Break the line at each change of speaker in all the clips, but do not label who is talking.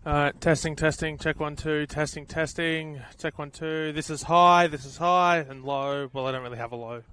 Testing, testing, check 1 2, testing, testing, check 1 2. This is high, and low. Well, I don't really have a low.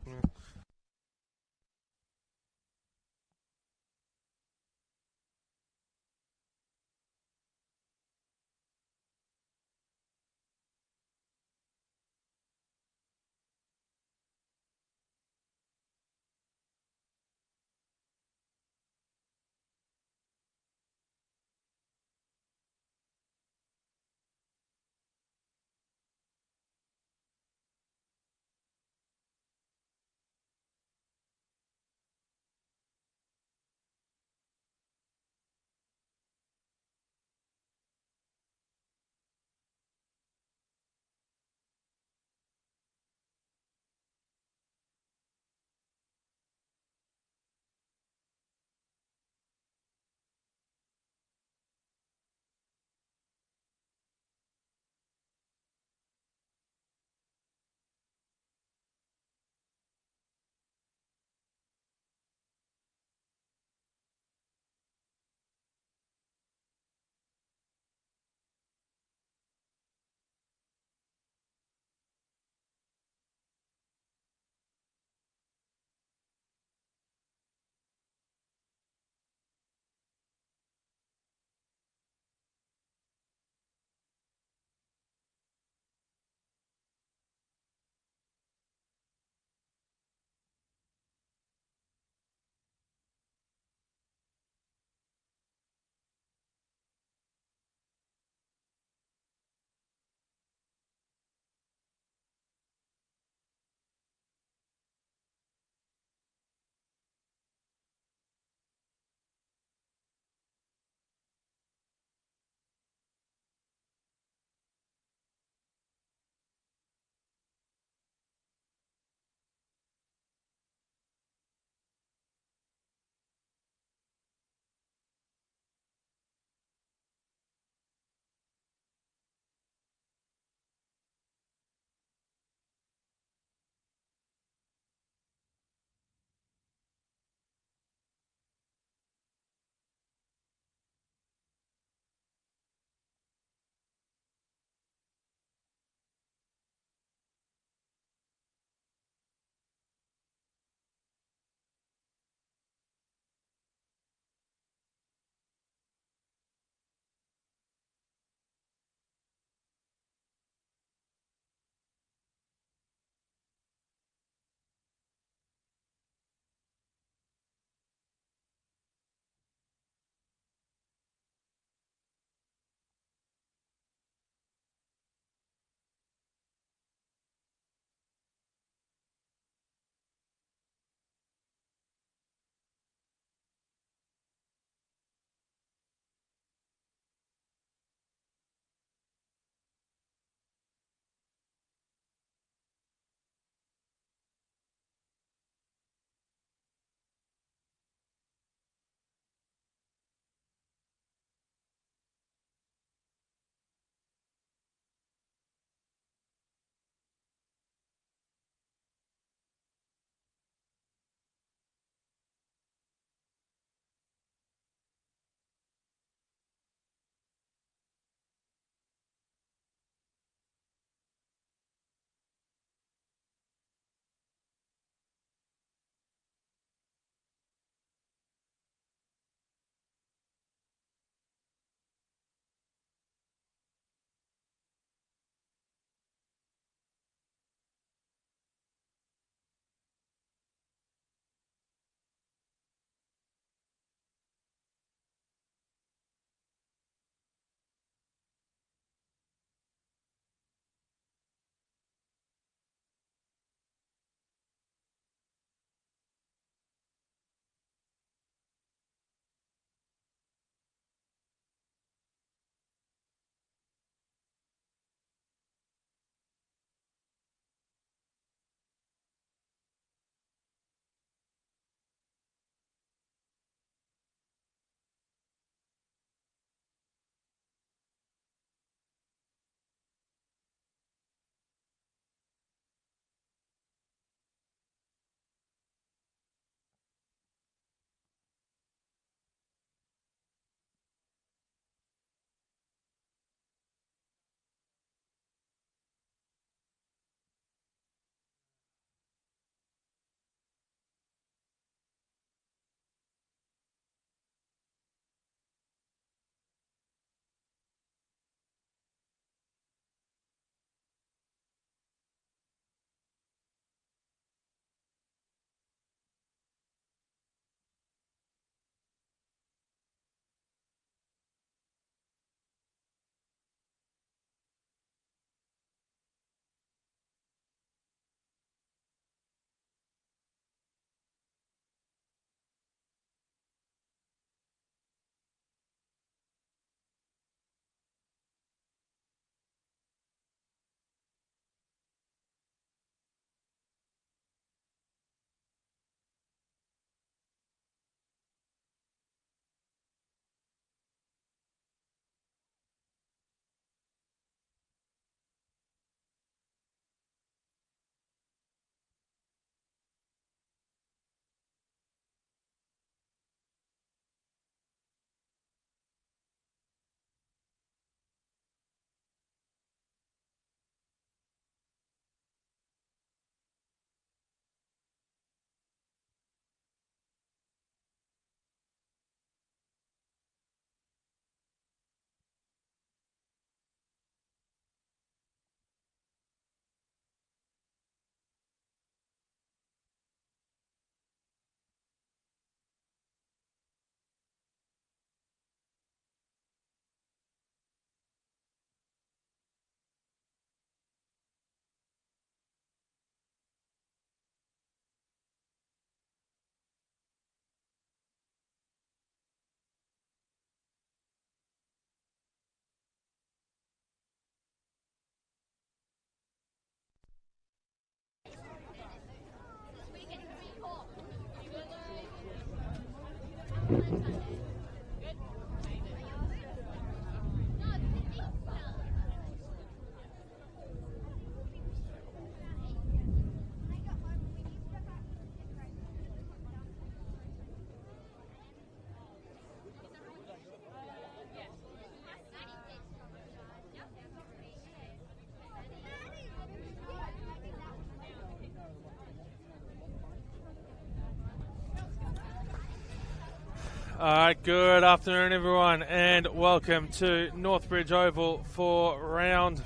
Good afternoon, everyone, and welcome to Northbridge Oval for round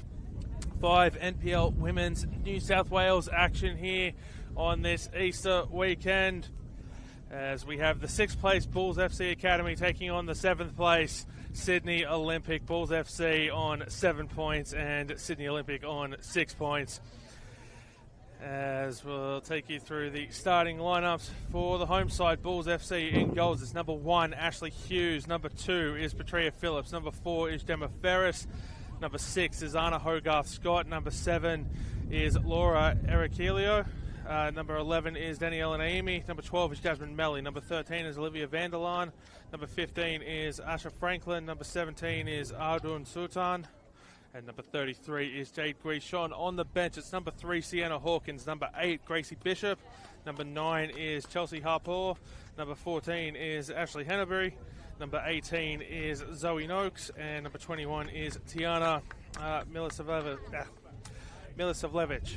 5 NPL Women's New South Wales action here on this Easter weekend, as we have the 6th place Bulls FC Academy taking on the 7th place Sydney Olympic. Bulls FC on 7 points and Sydney Olympic on 6 points. As we'll take you through the starting lineups for the home side. Bulls FC in goals is number 1, Ashley Hughes. Number 2 is Petria Phillips. Number 4 is Gemma Ferris. Number 6 is Anna Hogarth-Scott. Number 7 is Laura Erichelio. Number 11 is Daniela Naimi. Number 12 is Jasmine Melly. Number 13 is Olivia Vanderlaan. Number 15 is Asha Franklin. Number 17 is Ardun Sultan. And number 33 is Jade Guichon. On the bench, it's number 3, Sienna Hawkins. Number 8, Gracie Bishop. Number 9 is Chelsea Harpour. Number 14 is Ashley Henneberry. Number 18 is Zoe Noakes. And number 21 is Tiana Milisavljevic.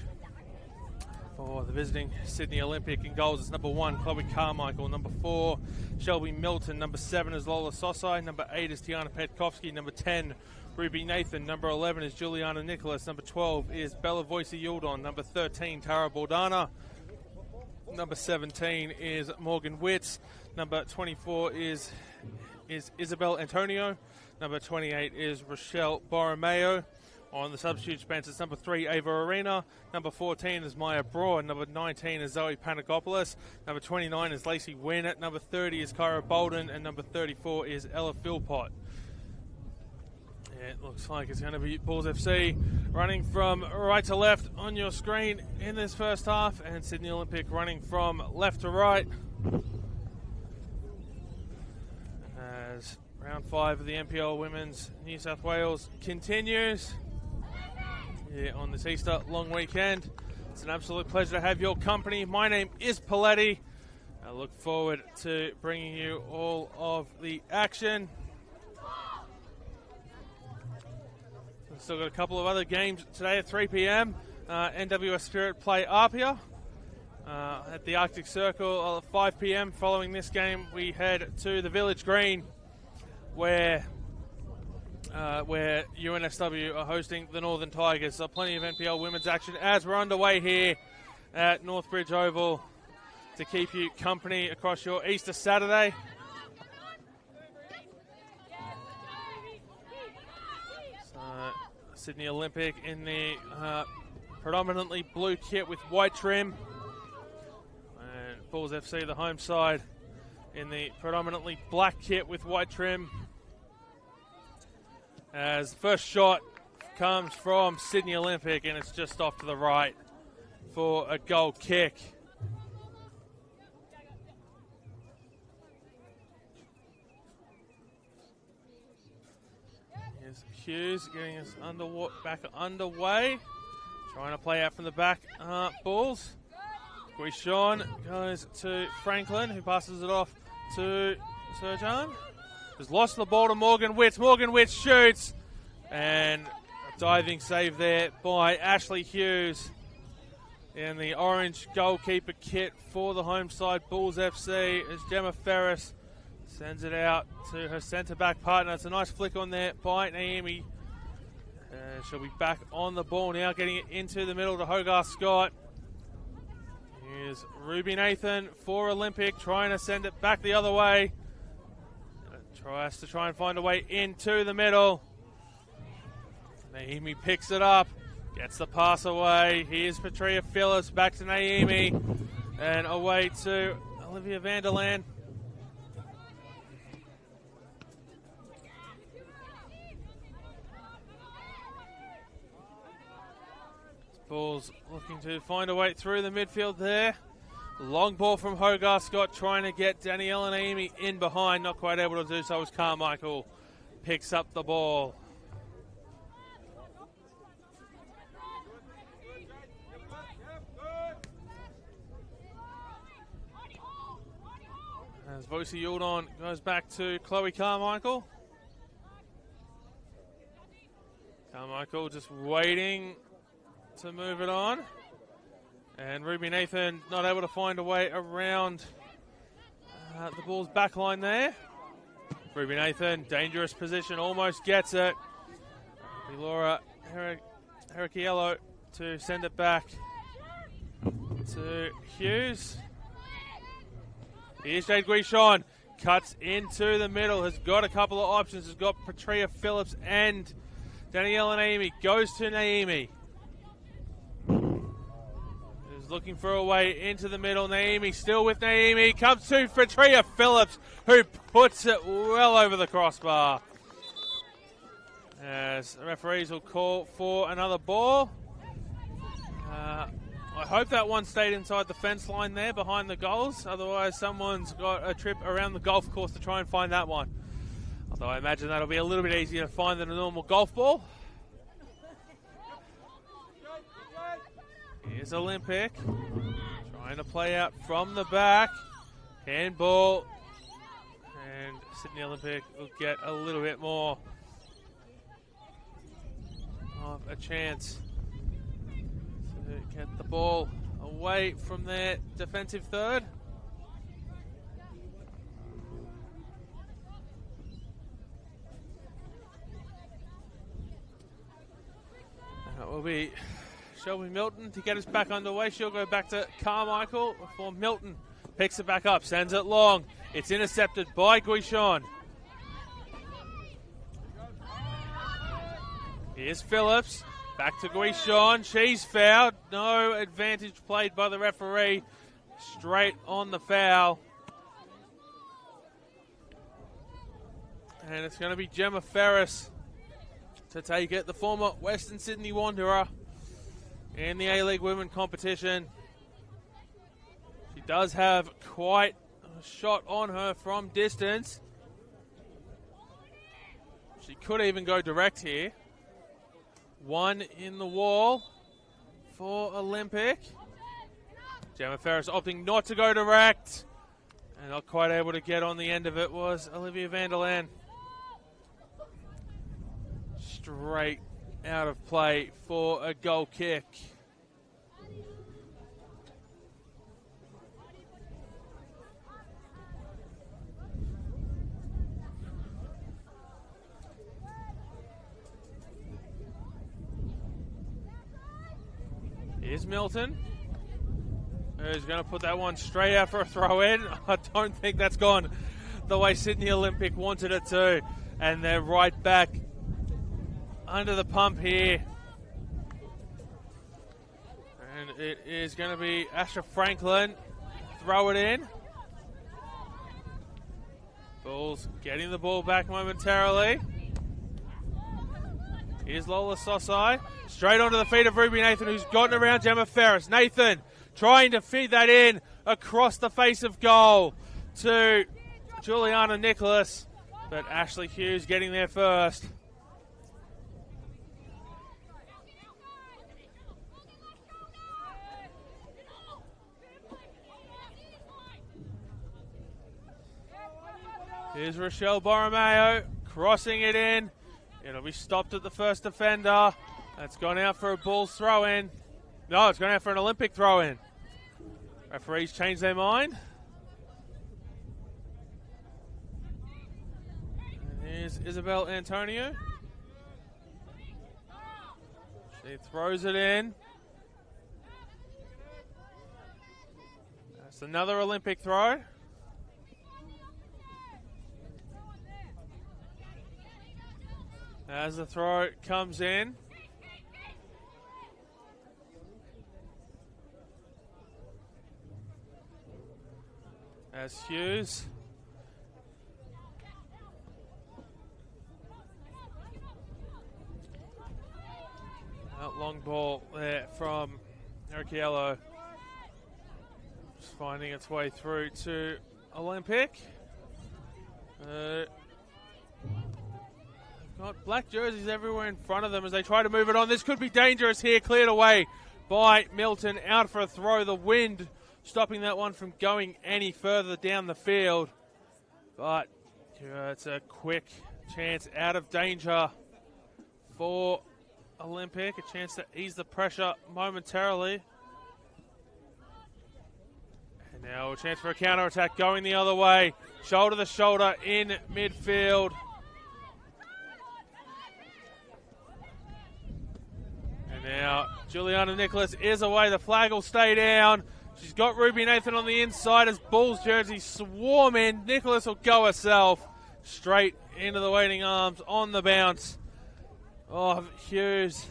For the visiting Sydney Olympic in goals, it's number 1, Chloe Carmichael. Number 4, Shelby Milton. Number 7 is Lola Sosai. Number 8 is Tiana Petkovsky. Number 10, Ruby Nathan. Number 11 is Juliana Nicholas. Number 12 is Bella Voicey Yuldon. Number 13, Tara Bordana. Number 17 is Morgan Witz. Number 24 is Isabel Antonio. Number 28 is Rochelle Borromeo. On the substitute bench, it's number 3, Ava Arena. Number 14 is Maya Braun. Number 19 is Zoe Panagopoulos. Number 29 is Lacey Winnett. Number 30 is Kyra Bolden. And number 34 is Ella Philpott. It looks like it's going to be Bulls FC running from right to left on your screen in this first half, and Sydney Olympic running from left to right. As round 5 of the NPL Women's New South Wales continues here on this Easter long weekend. It's an absolute pleasure to have your company. My name is Paletti. I look forward to bringing you all of the action. We've still got a couple of other games today at 3 p.m. NWS Spirit play Apia at the Arctic Circle at 5 p.m. Following this game, we head to the Village Green, where NSW are hosting the Northern Tigers. So plenty of NPL women's action as we're underway here at Northbridge Oval to keep you company across your Easter Saturday. So Sydney Olympic in the predominantly blue kit with white trim, and Bulls FC, the home side, in the predominantly black kit with white trim. As the first shot comes from Sydney Olympic, and it's just off to the right for a goal kick. Here's Hughes getting us back underway. Trying to play out from the back. Bulls. Guichon goes to Franklin, who passes it off to Serjan. Has lost the ball to Morgan Witz. Morgan Witz shoots. And a diving save there by Ashley Hughes in the orange goalkeeper kit for the home side Bulls FC, as Gemma Ferris sends it out to her centre-back partner. It's a nice flick on there by Naomi. She'll be back on the ball now, getting it into the middle to Hogarth-Scott. Here's Ruby Nathan for Olympic, trying to send it back the other way. Tries to try and find a way into the middle. Naomi picks it up, gets the pass away. Here's Petria Phillips, back to Naomi, and away to Olivia Vanderlaan. Bulls looking to find a way through the midfield there. Long ball from Hogarth-Scott, trying to get Daniela Naimi in behind. Not quite able to do so as Carmichael picks up the ball. As Voicey Yuldon goes back to Chloe Carmichael. Carmichael just waiting to move it on. And Ruby Nathan not able to find a way around the Bulls' back line there. Ruby Nathan, dangerous position, almost gets it. Laura Herikiello to send it back to Hughes. Here's Jade Guichon, cuts into the middle, has got a couple of options, has got Patria Phillips and Danielle Naimi, goes to Naimi. Is looking for a way into the middle, Naimi still with Naimi, comes to Patria Phillips, who puts it well over the crossbar. As the referees will call for another ball. I hope that one stayed inside the fence line there behind the goals. Otherwise, someone's got a trip around the golf course to try and find that one. Although I imagine that'll be a little bit easier to find than a normal golf ball. Here's Olympic. Trying to play out from the back. Handball. And Sydney Olympic will get a little bit more of a chance to get the ball away from their defensive third. And it will be Shelby Milton to get us back underway. She'll go back to Carmichael before Milton picks it back up, sends it long. It's intercepted by Guichon. Here's Phillips. Back to Guichon. She's fouled. No advantage played by the referee. Straight on the foul. And it's going to be Gemma Ferris to take it. The former Western Sydney Wanderer in the A-League Women competition. She does have quite a shot on her from distance. She could even go direct here. One in the wall for Olympic. Gemma Ferris opting not to go direct. And not quite able to get on the end of it was Olivia Vanderland. Straight out of play for a goal kick. Here's Milton, who's going to put that one straight out for a throw in. I don't think that's gone the way Sydney Olympic wanted it to. And they're right back under the pump here. And it is going to be Asher Franklin. Throw it in. Bulls getting the ball back momentarily. Here's Lola Sosai. Straight onto the feet of Ruby Nathan, who's gotten around Gemma Ferris. Nathan trying to feed that in across the face of goal to Juliana Nicholas. But Ashley Hughes getting there first. Here's Rochelle Borromeo crossing it in. It'll be stopped at the first defender. That's gone out for a Bulls throw-in. No, it's gone out for an Olympic throw-in. Referees change their mind. And here's Isabel Antonio. She throws it in. That's another Olympic throw. As the throw comes in. As Hughes. Out long ball there from Herikiello. Just finding its way through to Olympic. Got black jerseys everywhere in front of them as they try to move it on. This could be dangerous here. Cleared away by Milton. Out for a throw. The wind stopping that one from going any further down the field. But it's a quick chance out of danger for Olympic. A chance to ease the pressure momentarily. And Now a chance for a counter-attack going the other way. Shoulder to shoulder in midfield. And now Juliana Nicholas is away. The flag will stay down. She's got Ruby Nathan on the inside as Bulls jersey swarm in. Nicholas will go herself straight into the waiting arms on the bounce of Hughes.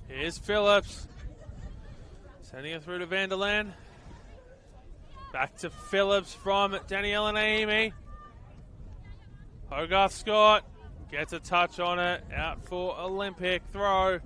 Here's Phillips. Sending it through to Vanderland. Back to Phillips from Danielle and Amy. Hogarth Scott gets a touch on it. Out for Olympic throw.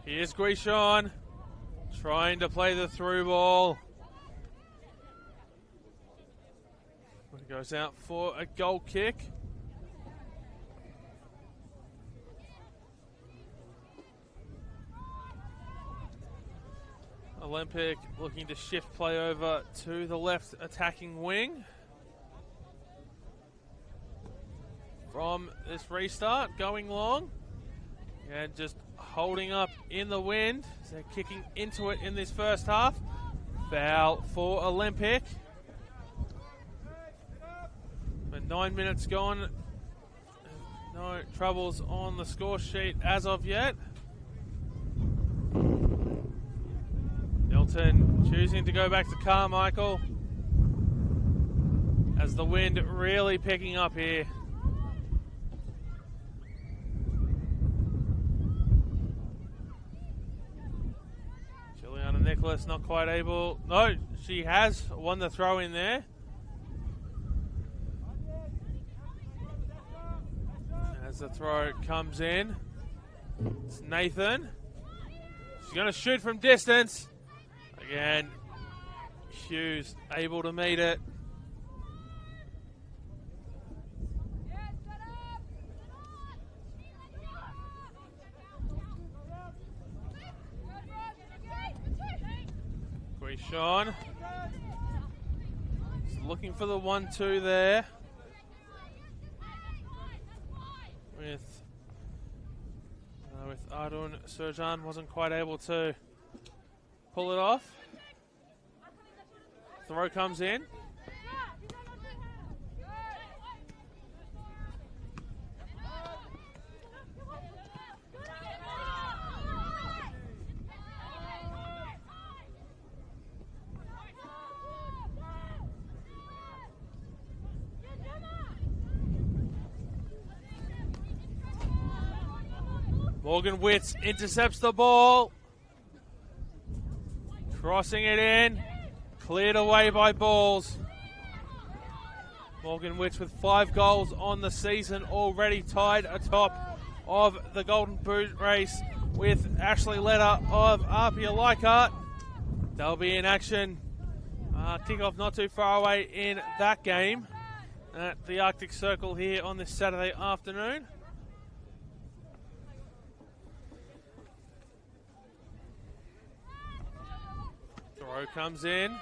Here's Grishon trying to play the through ball. It goes out for a goal kick. Olympic looking to shift play over to the left attacking wing. From this restart, going long. And just holding up in the wind. So they're kicking into it in this first half. Foul for Olympic. But 9 minutes gone. No troubles on the score sheet as of yet. Milton choosing to go back to Carmichael. As the wind really picking up here. Nicholas not quite able. No, she has won the throw in there. As the throw comes in, it's Nathan. She's going to shoot from distance. Again, Hughes able to meet it. Sean looking for the 1-2 there with Arun Surjan, wasn't quite able to pull it off. Throw comes in. Morgan Witz intercepts the ball. Crossing it in. Cleared away by Balls. Morgan Witz with 5 goals on the season already, tied atop of the Golden Boot race with Ashley Letter of Arpia Leichhardt. They'll be in action. Kickoff not too far away in that game at the Arctic Circle here on this Saturday afternoon. Throw comes in.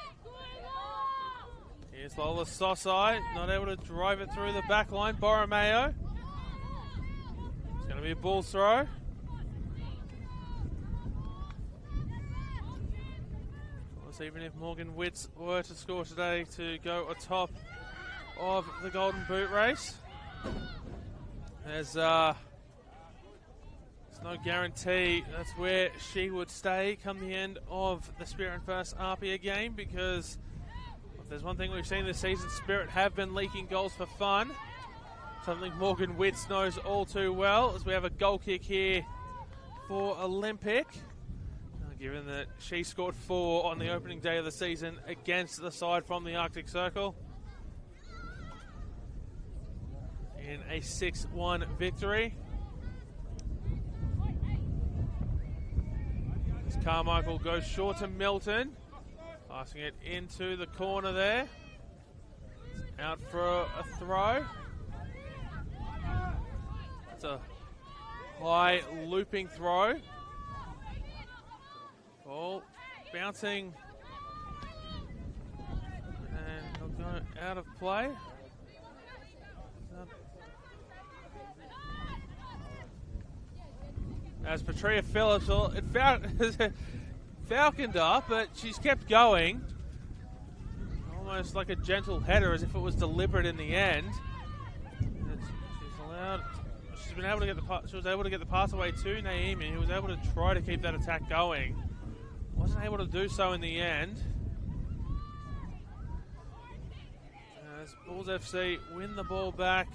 Here's Lola Sosai, not able to drive it through the back line. Borromeo. It's going to be a ball throw. Of course, even if Morgan Witz were to score today to go atop of the Golden Boot race, there's no guarantee that's where she would stay come the end of the Spirit and First Arpia game, because if there's one thing we've seen this season, Spirit have been leaking goals for fun. Something Morgan Witz knows all too well, as we have a goal kick here for Olympic. Given that she scored 4 on the opening day of the season against the side from the Arctic Circle in a 6-1 victory. Carmichael goes short to Milton. Passing it into the corner there. Out for a throw. It's a high looping throw. Ball bouncing. And it'll go out of play. As Petria Phillips, it falconed up, but she's kept going. Almost like a gentle header, as if it was deliberate in the end. She was able to get the pass away to Naomi, who was able to try to keep that attack going. Wasn't able to do so in the end. As Bulls FC win the ball back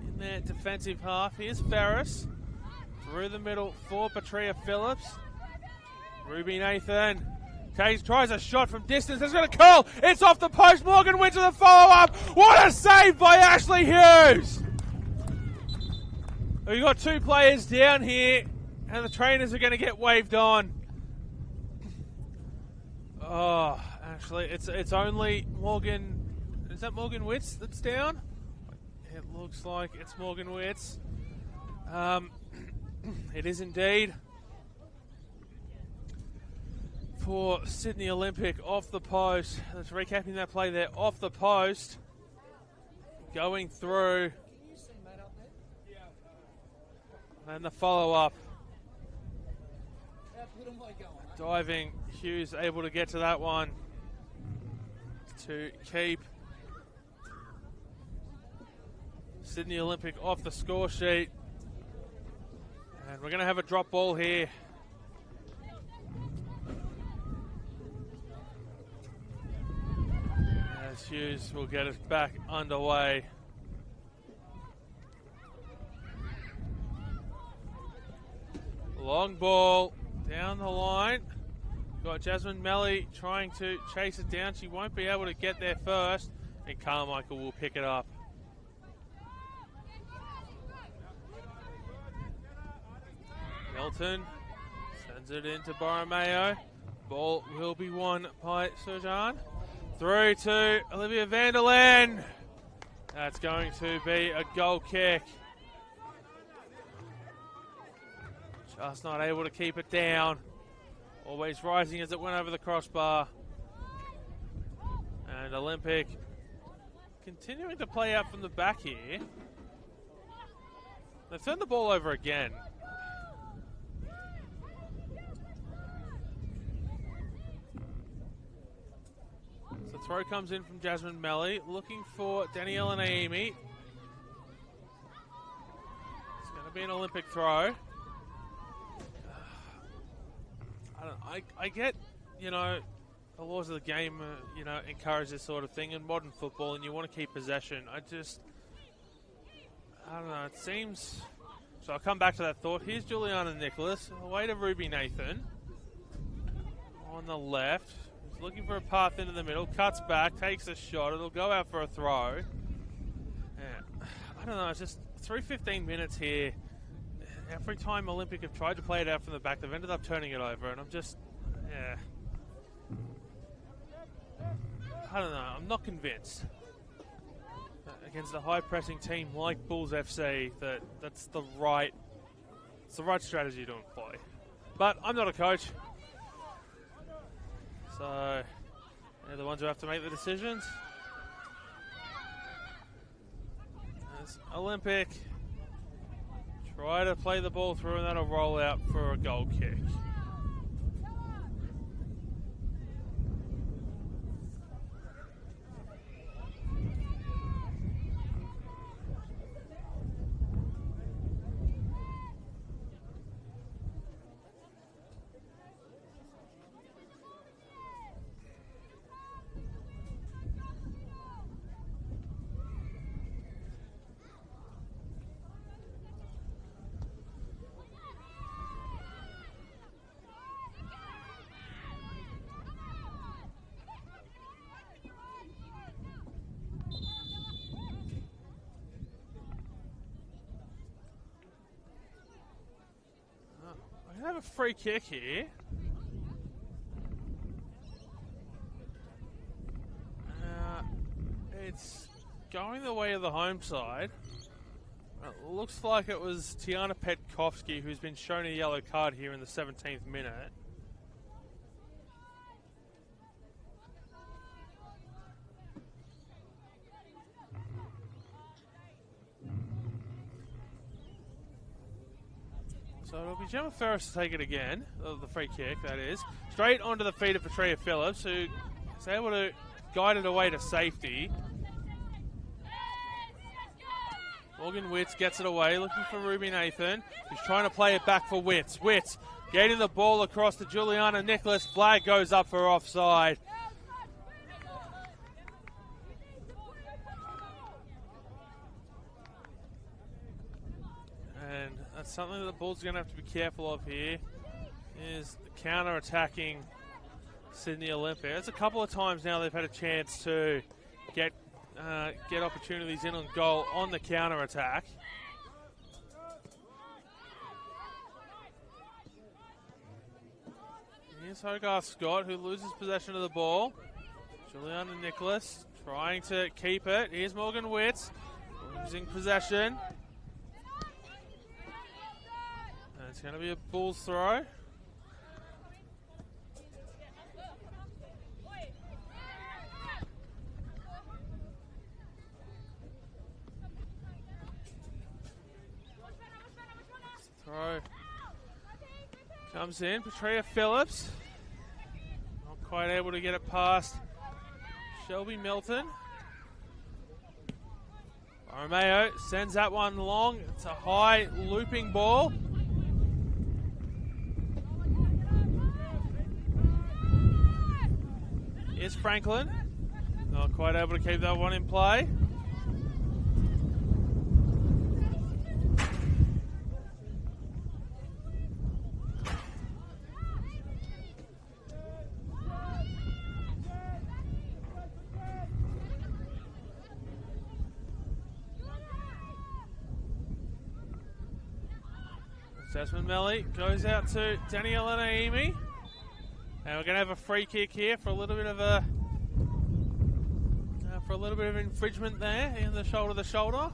in their defensive half. Here's Ferris through the middle for Petria Phillips. Ruby Nathan tries a shot from distance. It's going to curl. It's off the post. Morgan wins with a follow-up. What a save by Ashley Hughes. We've got two players down here, and the trainers are going to get waved on. Oh, actually, it's only Morgan. Is that Morgan Witz that's down? It looks like it's Morgan Witz. It is indeed. For Sydney Olympic off the post. Let's recapping that play there. Off the post. Going through. And the follow-up. Diving. Hughes able to get to that one. To keep Sydney Olympic off the score sheet. And we're going to have a drop ball here. Hughes will get us back underway. Long ball down the line. Got Jasmine Melly trying to chase it down. She won't be able to get there first. And Carmichael will pick it up. Milton sends it into Borromeo. Ball will be won by Surjan. Through to Olivia Vanderland. That's going to be a goal kick. Just not able to keep it down. Always rising as it went over the crossbar. And Olympic continuing to play out from the back here. They've turned the ball over again. So throw comes in from Jasmine Melly, looking for Danielle and Naomi. It's going to be an Olympic throw. I get, the laws of the game, encourage this sort of thing in modern football, and you want to keep possession. I don't know, it seems... So I'll come back to that thought. Here's Juliana Nicholas, away to Ruby Nathan. On the left. He's looking for a path into the middle, cuts back, takes a shot. It'll go out for a throw. Yeah, I don't know, it's just through 15 minutes here. Every time Olympic have tried to play it out from the back, they've ended up turning it over, and I'm just, I don't know, I'm not convinced. Against a high-pressing team like Bulls FC, that's the right strategy to employ. But I'm not a coach, so they're the ones who have to make the decisions. As Olympic try to play the ball through, and that'll roll out for a goal kick. Have a free kick here. It's going the way of the home side. It looks like it was Tiana Petkovsky who's been shown a yellow card here in the 17th minute. So it'll be Gemma Ferris to take it again, the free kick, that is. Straight onto the feet of Petrea Phillips, who is able to guide it away to safety. Morgan Witts gets it away, looking for Ruby Nathan, who's trying to play it back for Witts. Witts getting the ball across to Juliana Nicholas. Flag goes up for offside. And that's something that the Bulls are going to have to be careful of here, is counter-attacking Sydney Olympic. There's a couple of times now they've had a chance to get opportunities in on goal on the counter-attack. Here's Hogarth Scott, who loses possession of the ball. Juliana Nicholas trying to keep it. Here's Morgan Witts losing possession. And it's going to be a Bulls throw. Throw comes in. Petrea Phillips not quite able to get it past Shelby Milton. Romeo sends that one long. It's a high looping ball. Here's Franklin. Not quite able to keep that one in play. Desmond Melly goes out to Daniela Naimi. And we're going to have a free kick here for a little bit of infringement there in the shoulder to shoulder.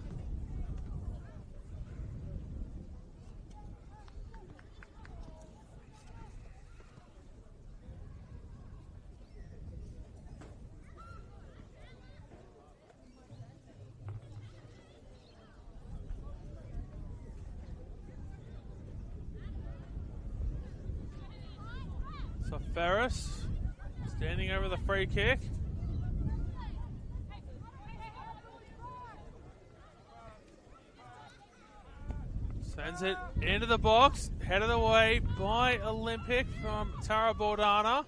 So Ferris standing over the free kick. Sends it into the box, headed away by Olympic from Tara Bordana.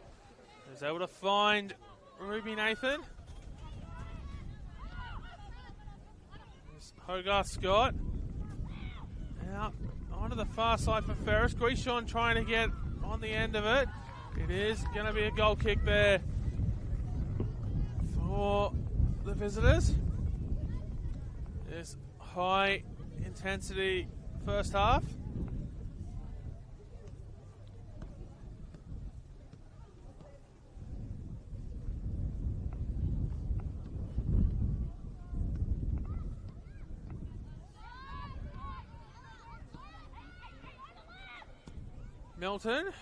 Is able to find Ruby Nathan. There's Hogarth Scott. Out onto the far side for Ferris. Grishon trying to get on the end of it. It is going to be a goal kick there for the visitors. This high intensity first half. Milton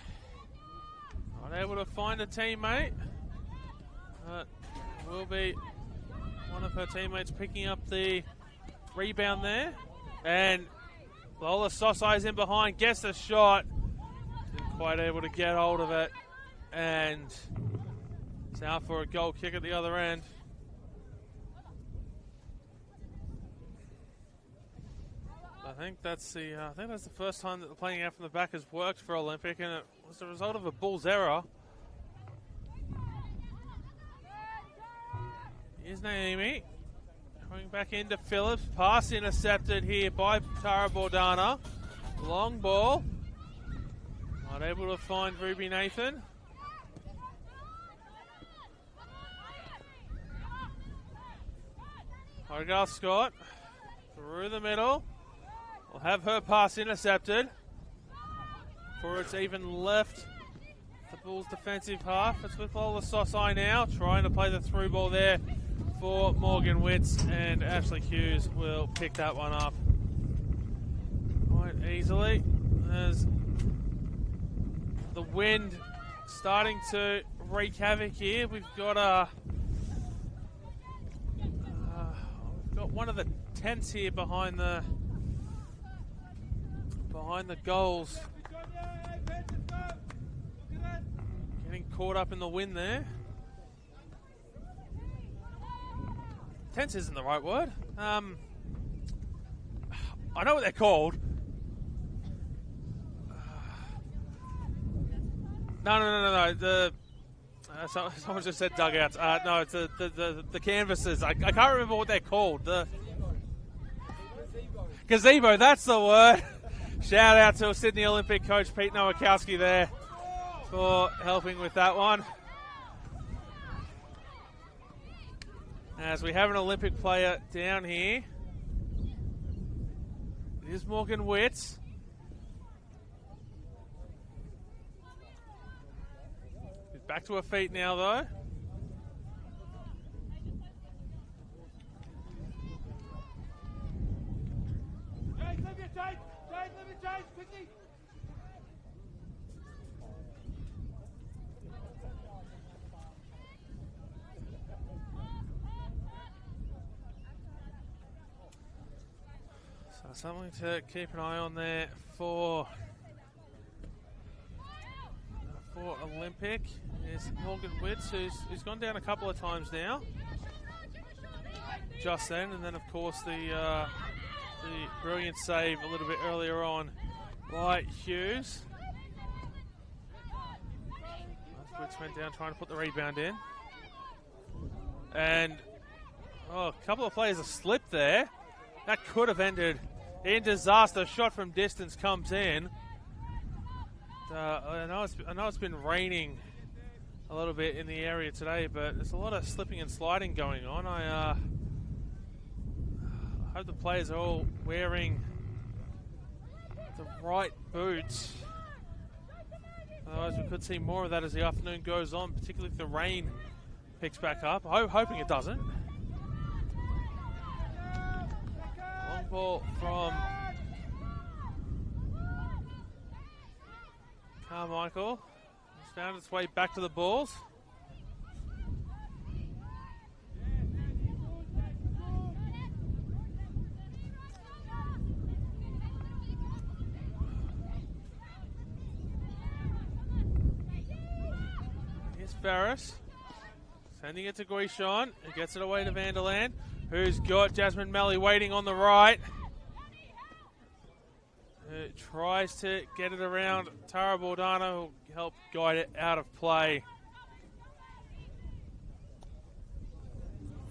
not able to find a teammate. Will be one of her teammates picking up the rebound there. And Lola Sosai's in behind, gets the shot. Didn't quite able to get hold of it. And it's out for a goal kick at the other end. I think that's the first time that the playing out from the back has worked for Olympic, and it was the result of a Bulls error. Here's Naomi coming back into Phillips. Pass intercepted here by Tara Bordana. Long ball. Not able to find Ruby Nathan. Hogarth Scott through the middle. Will have her pass intercepted. Before it's even left the Bulls' defensive half. It's with Lola Sosai now, trying to play the through ball there for Morgan Witts, and Ashley Hughes will pick that one up quite easily. There's the wind starting to wreak havoc here. We've got one of the tents here behind the goals getting caught up in the wind there. Tents isn't the right word. I know what they're called. No. Someone just said dugouts. No, it's the canvases. I can't remember what they're called. The gazebo. That's the word. Shout out to Sydney Olympic coach Pete Nowakowski there for helping with that one. As we have an Olympic player down here, it is Morgan Witts. She's back to her feet now, though. Something to keep an eye on there for Olympic is Morgan Witts, who's gone down a couple of times now. Just then, and then of course the brilliant save a little bit earlier on by Hughes. Witts went down trying to put the rebound in, and a couple of players have slipped there. That could have ended in disaster. Shot from distance comes in. I know it's been raining a little bit in the area today, but there's a lot of slipping and sliding going on. I hope the players are all wearing the right boots. Otherwise, we could see more of that as the afternoon goes on, particularly if the rain picks back up. Hoping it doesn't. Long ball from Carmichael. It's found its way back to the balls. Here's Ferris. Sending it to Guishon, who gets it away to Vanderland, who's got Jasmine Melly waiting on the right. Who tries to get it around Tara Bordano, who'll help guide it out of play.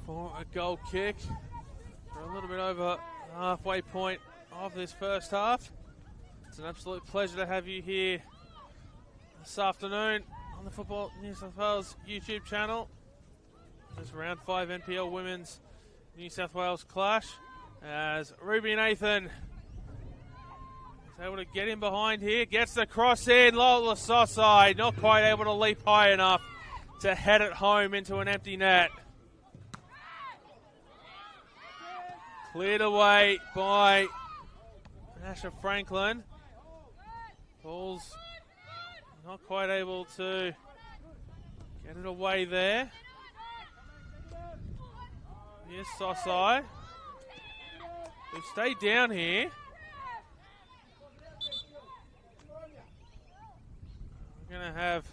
For a goal kick. We're a little bit over the halfway point of this first half. It's an absolute pleasure to have you here this afternoon on the Football New South Wales YouTube channel. This round 5 NPL Women's New South Wales clash as Ruby Nathan is able to get in behind here, gets the cross in. Lola Sosai not quite able to leap high enough to head it home into an empty net. Cleared away by Asha Franklin. Ball's not quite able to get it away there. Here's Sosai. We've stayed down here. We're gonna have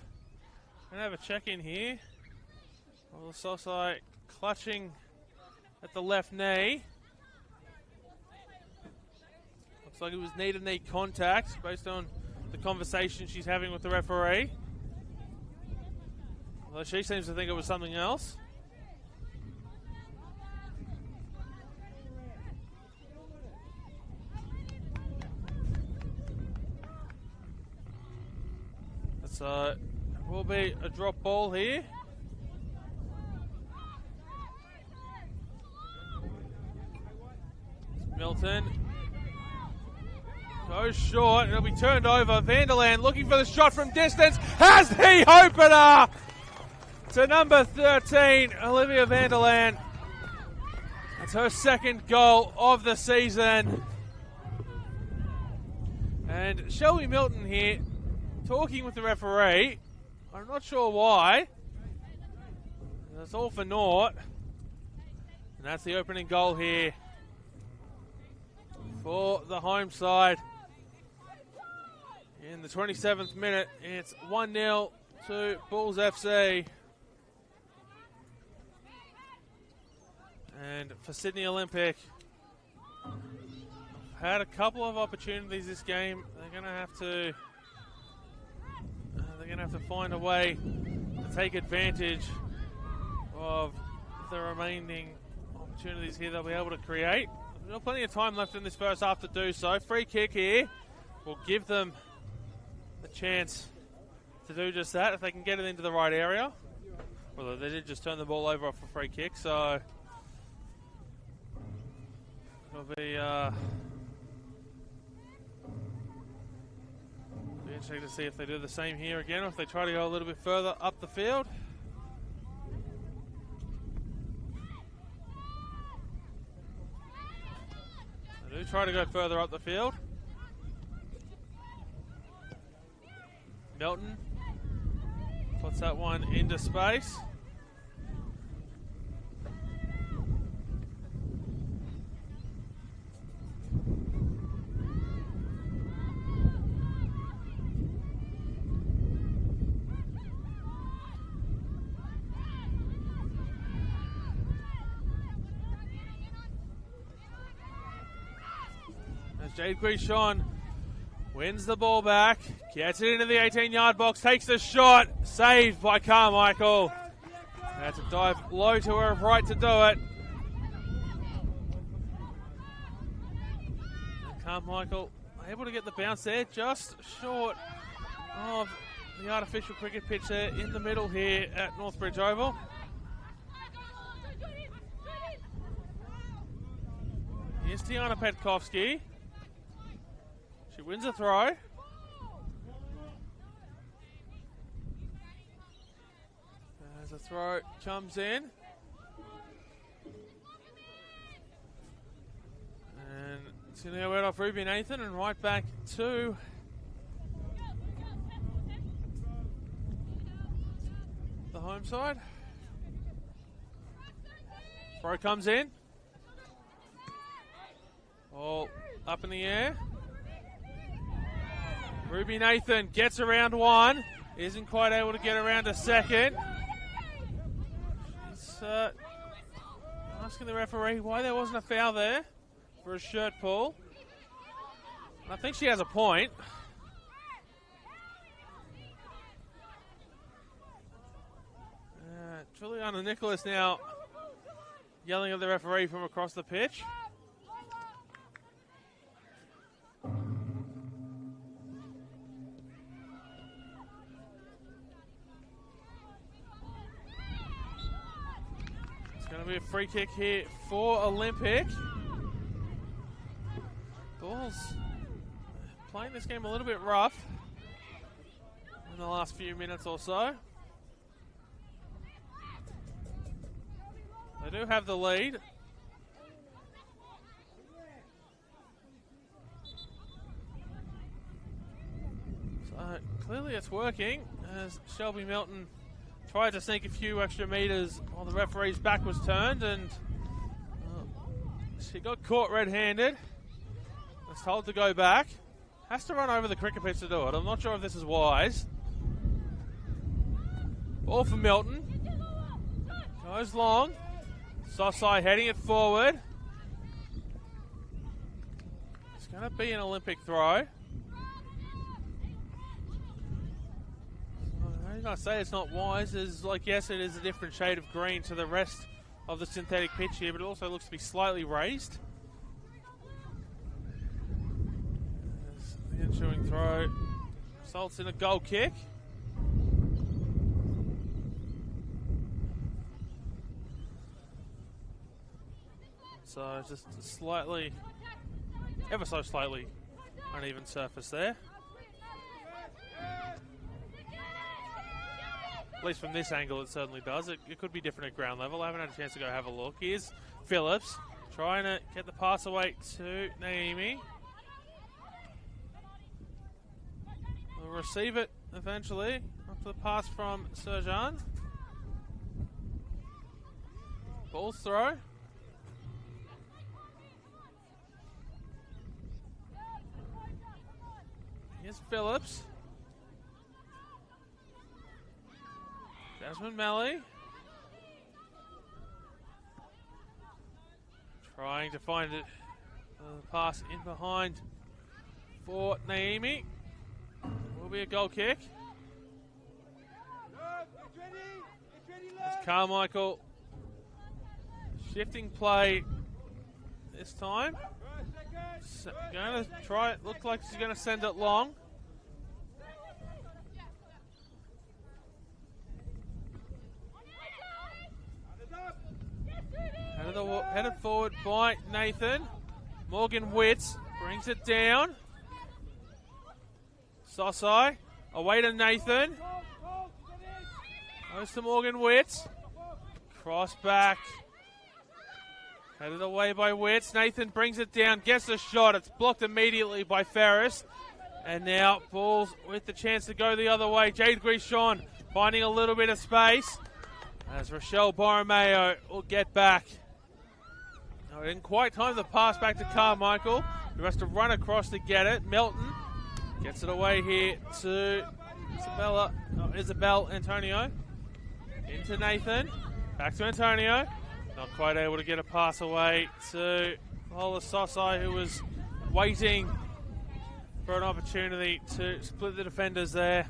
a check in here. Well, Sosai clutching at the left knee. Looks like it was knee-to-knee contact based on the conversation she's having with the referee. Although she seems to think it was something else. So it will be a drop ball here. Milton goes short. It'll be turned over. Vanderland looking for the shot from distance. Has the opener to number 13, Olivia Vanderland. It's her second goal of the season. And Shelby Milton here talking with the referee. I'm not sure why. That's all for naught. And that's the opening goal here for the home side. In the 27th minute, it's 1-0 to Bulls FC. And for Sydney Olympic, had a couple of opportunities this game. They're going to have to find a way to take advantage of the remaining opportunities here they'll be able to create. There's got plenty of time left in this first half to do so. Free kick here will give them the chance to do just that if they can get it into the right area. Well, they did just turn the ball over off a free kick, so it'll be interesting to see if they do the same here again, or if they try to go a little bit further up the field. They do try to go further up the field. Melton puts that one into space. Jade Guichon wins the ball back, gets it into the 18-yard box, takes the shot, saved by Carmichael. Had to dive low to her right to do it. And Carmichael able to get the bounce there, just short of the artificial cricket pitch there in the middle here at Northbridge Oval. Here's Tiana Petkovsky. She wins a throw. As the throw comes in. And it's going to go out off Ruby Nathan and right back to the home side. Throw comes in. All up in the air. Ruby Nathan gets around one, isn't quite able to get around a second. She's asking the referee why there wasn't a foul there for a shirt pull. And I think she has a point. Juliana Nicholas now yelling at the referee from across the pitch. Going to be a free kick here for Olympic. Bulls playing this game a little bit rough in the last few minutes or so. They do have the lead. So clearly it's working as Shelby Milton tried to sneak a few extra meters while the referee's back was turned, and she got caught red-handed. Was told to go back. Has to run over the cricket pitch to do it. I'm not sure if this is wise. Ball for Milton. Goes long. Soft side heading it forward. It's going to be an Olympic throw. I say it's not wise. Is like, yes, it is a different shade of green to the rest of the synthetic pitch here, but it also looks to be slightly raised. The ensuing throw results in a goal kick. So just slightly, ever so slightly uneven surface there. At least from this angle, it certainly does. It could be different at ground level. I haven't had a chance to go have a look. Here's Phillips. trying to get the pass away to Naomi. Will receive it eventually after the pass from Serjan. Ball's throw. Here's Phillips. Jasmine Melly. Trying to find it. Pass in behind for Naomi. Will be a goal kick. As Carmichael shifting play this time. Going to try it. Looks like she's going to send it long. Headed forward by Nathan. Morgan Witts brings it down. Sosai away to Nathan. Goes to Morgan Witts. Cross back. Headed away by Witts. Nathan brings it down, gets the shot. It's blocked immediately by Ferris. And now Bulls with the chance to go the other way. Jade Grishon finding a little bit of space as Rochelle Borromeo will get back. No, didn't quite time the pass back to Carmichael, who has to run across to get it. Melton gets it away here to Isabel Antonio. Into Nathan. Back to Antonio. Not quite able to get a pass away to Lola Sosai, who was waiting for an opportunity to split the defenders there.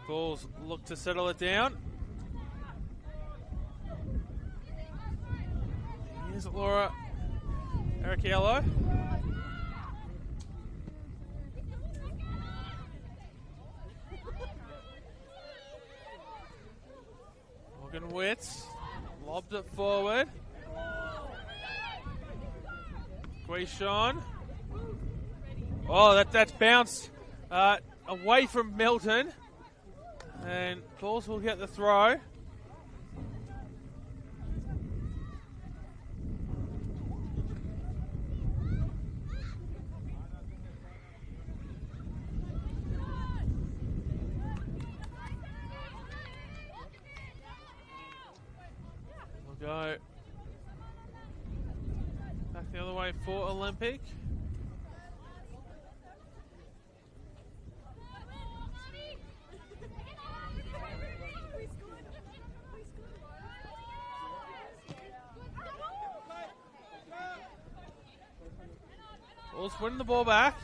Bulls look to settle it down. Here's Laura Ericello. Morgan Witts lobbed it forward. Guishon. Oh, that's bounced away from Milton. And Bulls will get the throw. We'll go back the other way for Olympic. Bulls winning the ball back.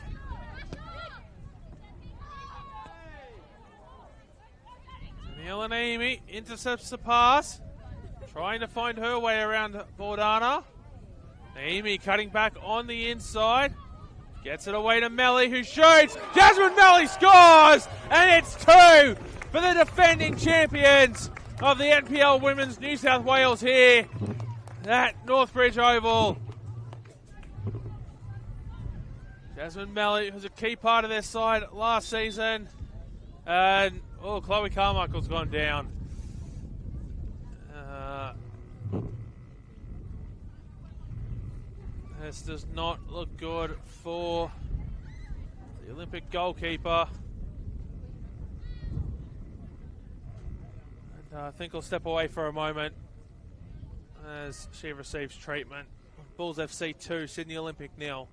Daniela Naomi intercepts the pass. Trying to find her way around Bordana. Naomi cutting back on the inside. Gets it away to Melly, who shoots. Jasmine Melly scores! And it's 2 for the defending champions of the NPL Women's New South Wales here at Northbridge Oval. Jasmine Melly was a key part of their side last season. And, Chloe Carmichael's gone down. This does not look good for the Olympic goalkeeper. And I think I'll step away for a moment as she receives treatment. Bulls FC 2, Sydney Olympic 0.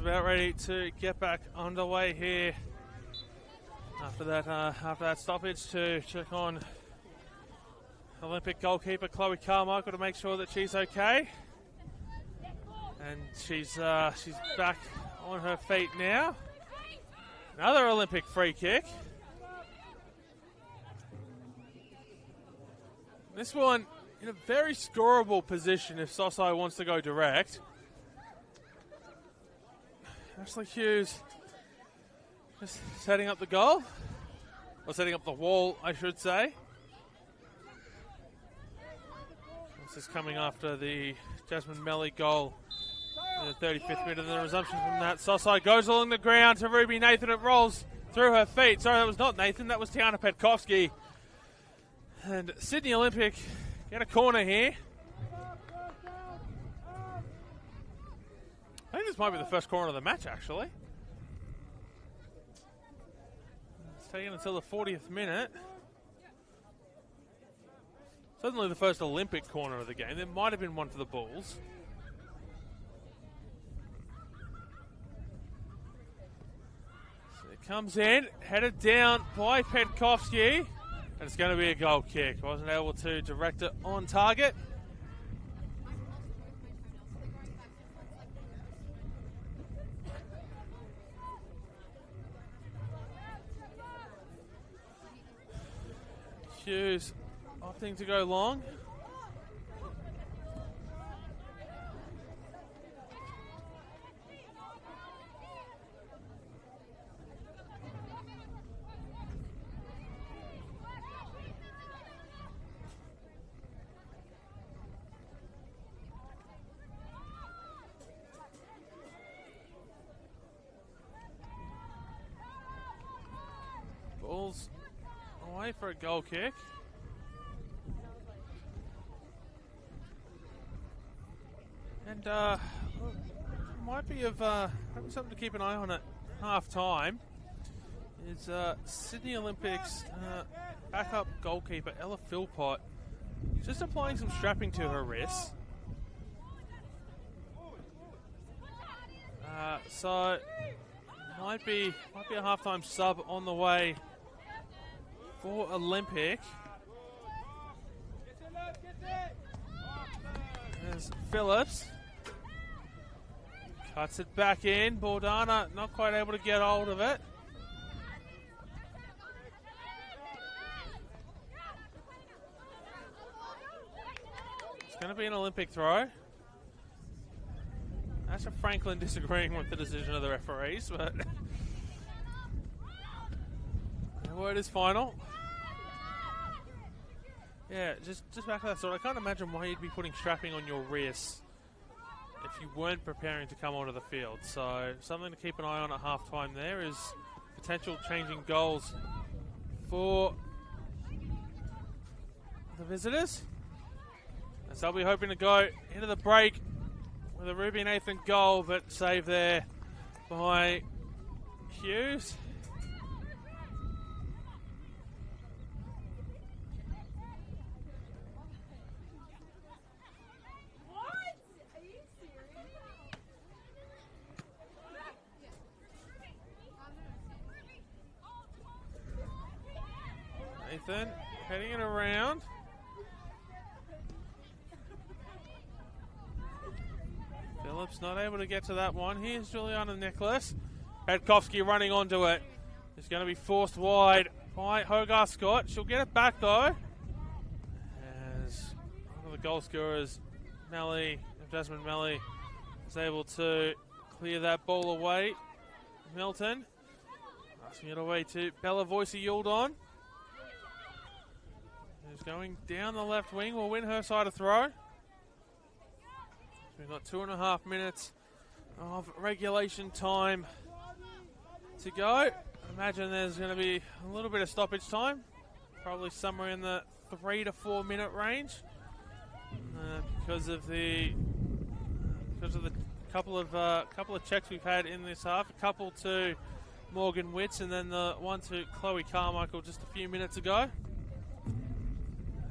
about ready to get back underway here after that stoppage to check on Olympic goalkeeper Chloe Carmichael to make sure that she's okay. And she's back on her feet now. Another Olympic free kick. This one in a very scoreable position if Sosai wants to go direct. Ashley Hughes just setting up the goal. Or setting up the wall, I should say. This is coming after the Jasmine Melly goal in the 35th minute, and the resumption from that. Sosai goes along the ground to Ruby Nathan. It rolls through her feet. Sorry, that was not Nathan. That was Tiana Petkovsky. And Sydney Olympic get a corner here. I think this might be the first corner of the match, actually. It's taken until the 40th minute. Certainly the first Olympic corner of the game. There might have been one for the Bulls. So it comes in, headed down by Petkovsky. And it's going to be a goal kick. Wasn't able to direct it on target. Hughes opting to go long. Ball's away for a goal kick. And might be something to keep an eye on at half time. Is Sydney Olympics backup goalkeeper Ella Philpott just applying some strapping to her wrists. So might be a halftime sub on the way for Olympic. There's Phillips. Cuts it back in. Bordana not quite able to get hold of it. It's going to be an Olympic throw. Asha Franklin disagreeing with the decision of the referees, but the word is final. Yeah, just back to that sort. I can't imagine why you'd be putting strapping on your wrists if you weren't preparing to come onto the field. So something to keep an eye on at halftime there is potential changing goals for the visitors. As they'll be hoping to go into the break with a Ruby Nathan goal, but saved there by Hughes. Nathan heading it around. Phillips not able to get to that one. Here's Juliana Nicholas. Petkovsky running onto it. It's going to be forced wide by Hogarth Scott. She'll get it back though. As one of the goal scorers, Jasmine Melly, is able to clear that ball away. Milton passing it away to Bella Voice-Yuldon, who's going down the left wing, will win her side of throw. We've got 2.5 minutes of regulation time to go. I imagine there's going to be a little bit of stoppage time, probably somewhere in the 3 to 4 minute range, because of the couple of checks we've had in this half. A couple to Morgan Witts, and then the one to Chloe Carmichael just a few minutes ago.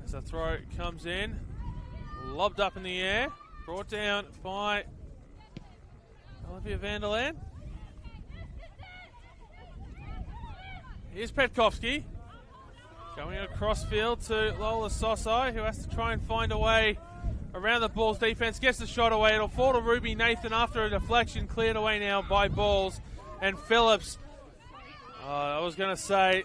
As the throw comes in, lobbed up in the air, brought down by Olivia Vanderland. Here's Petkovsky. Going across field to Lola Sosai, who has to try and find a way around the Bulls defense. Gets the shot away. It'll fall to Ruby Nathan after a deflection cleared away now by Bulls. And Phillips, I was going to say,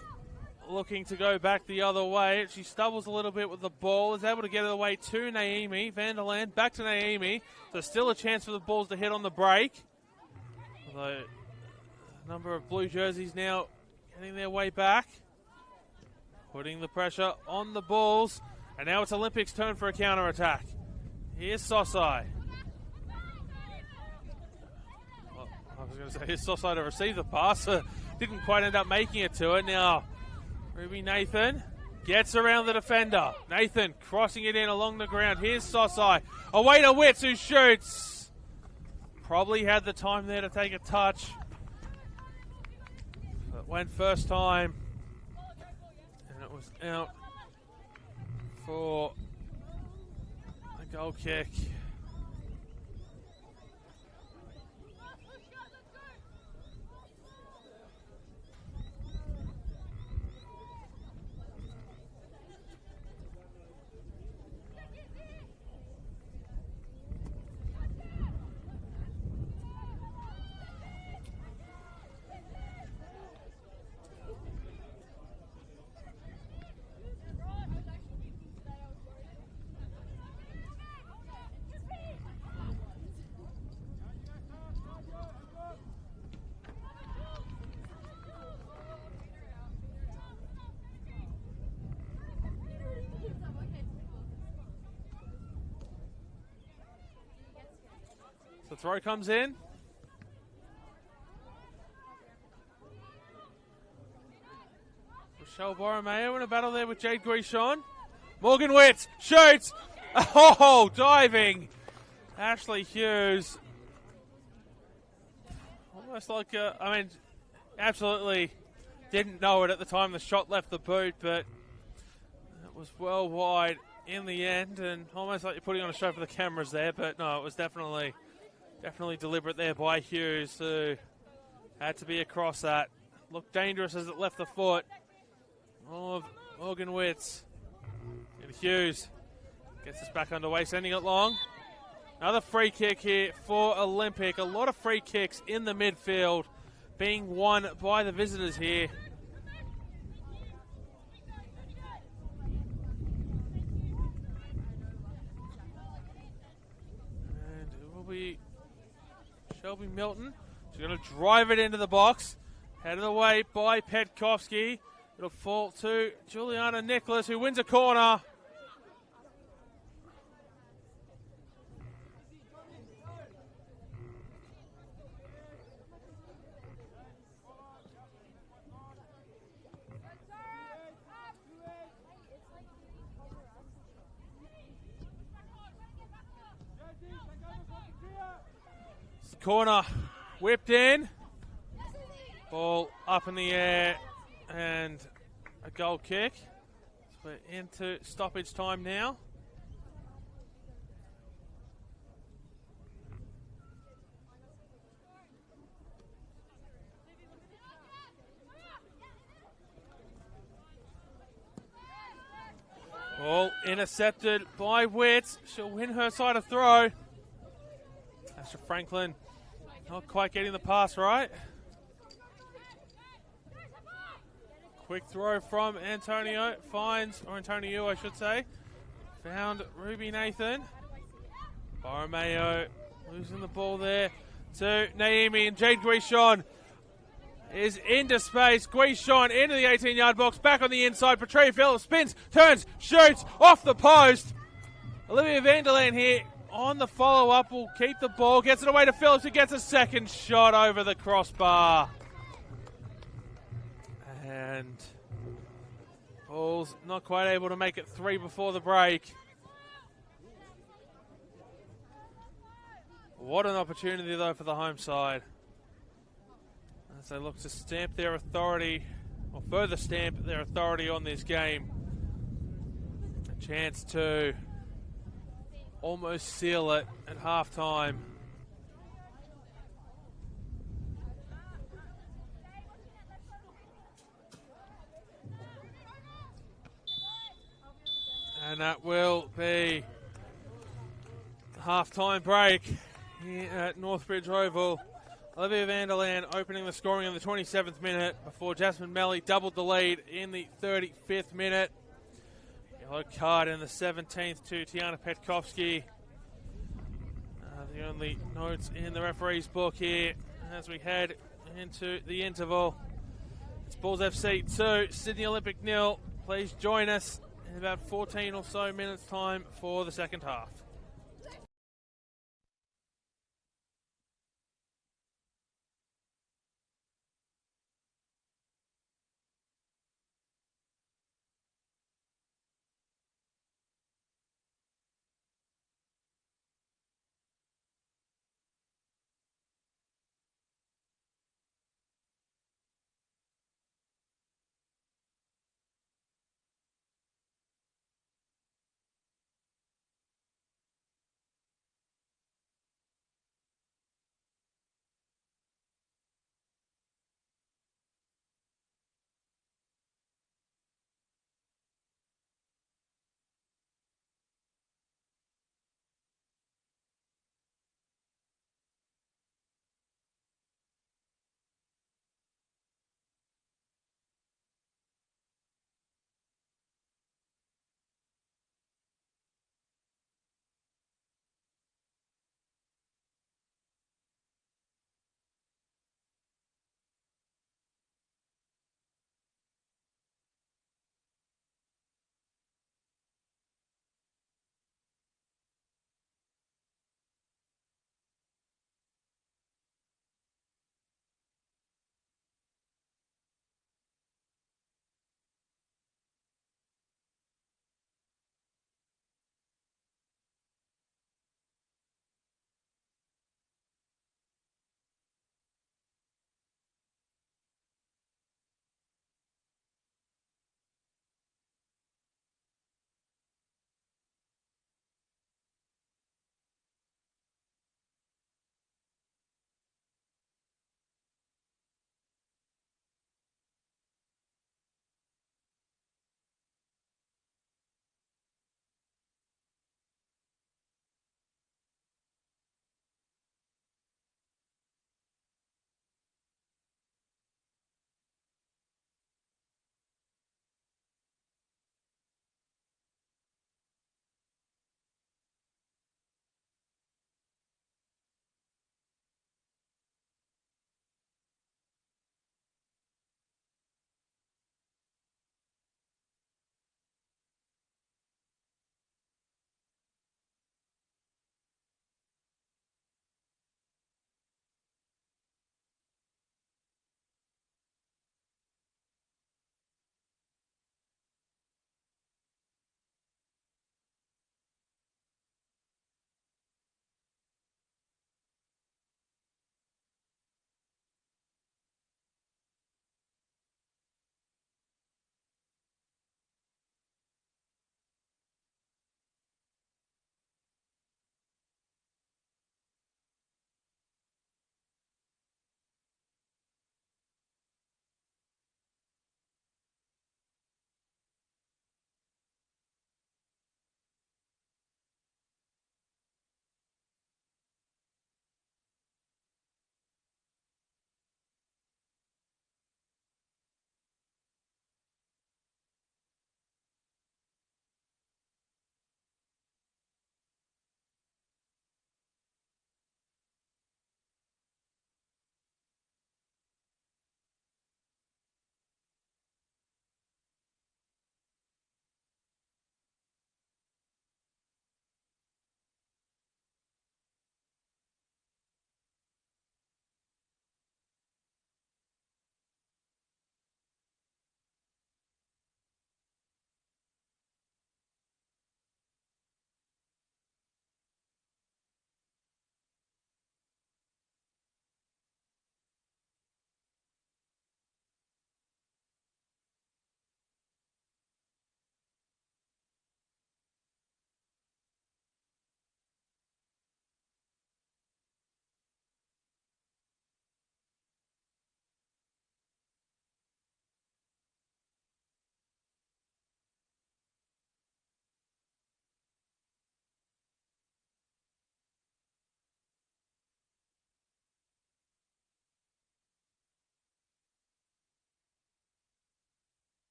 looking to go back the other way. She stumbles a little bit with the ball. Is able to get it away to Naomi. Vanderland back to Naomi. So still a chance for the Bulls to hit on the break. Although a number of blue jerseys now getting their way back. Putting the pressure on the Bulls. And now it's Olympics' turn for a counter-attack. Here's Sosai. I was going to say, here's Sosai to receive the pass. Didn't quite end up making it to it. Now, Ruby Nathan gets around the defender. Nathan crossing it in along the ground. Here's Sosai. Away to Witz, who shoots. Probably had the time there to take a touch. But went first time. And it was out for a goal kick. The throw comes in. Rochelle Borromeo in a battle there with Jade Grishon. Morgan Witz shoots. Oh, diving. Ashley Hughes. Almost like, absolutely didn't know it at the time the shot left the boot, but it was well wide in the end, and almost like you're putting on a show for the cameras there, but no, it was definitely deliberate there by Hughes, who had to be across that. Looked dangerous as it left the foot of Morgan Witz. And Hughes gets us back underway, sending it long. Another free kick here for Olympic. A lot of free kicks in the midfield being won by the visitors here. And it will be Shelby Milton. She's going to drive it into the box. Headed away by Petkovsky. It'll fall to Juliana Nicholas, who wins a corner. Corner whipped in. Ball up in the air and a goal kick. So we're into stoppage time now. Ball intercepted by Witz. She'll win her side of throw. Asher Franklin not quite getting the pass right. Quick throw from Antonio. Antonio, I should say. Found Ruby Nathan. Borromeo losing the ball there to Naomi, and Jade Grishon is into space. Grishon into the 18-yard box, back on the inside. Petrea Phillips spins, turns, shoots, off the post. Olivia Vanderland here on the follow-up will keep the ball, gets it away to Phillips, who gets a second shot over the crossbar. And Bulls not quite able to make it three before the break. What an opportunity, though, for the home side, as they look to stamp their authority, or further stamp their authority on this game. A chance to almost seal it at halftime. And that will be half-time break here at Northbridge Oval. Olivia Vanderland opening the scoring in the 27th minute before Jasmine Melly doubled the lead in the 35th minute. Yellow card in the 17th to Tiana Petkovsky. The only notes in the referee's book here as we head into the interval. It's Bulls FC 2, Sydney Olympic 0. Please join us in about 14 or so minutes time for the second half.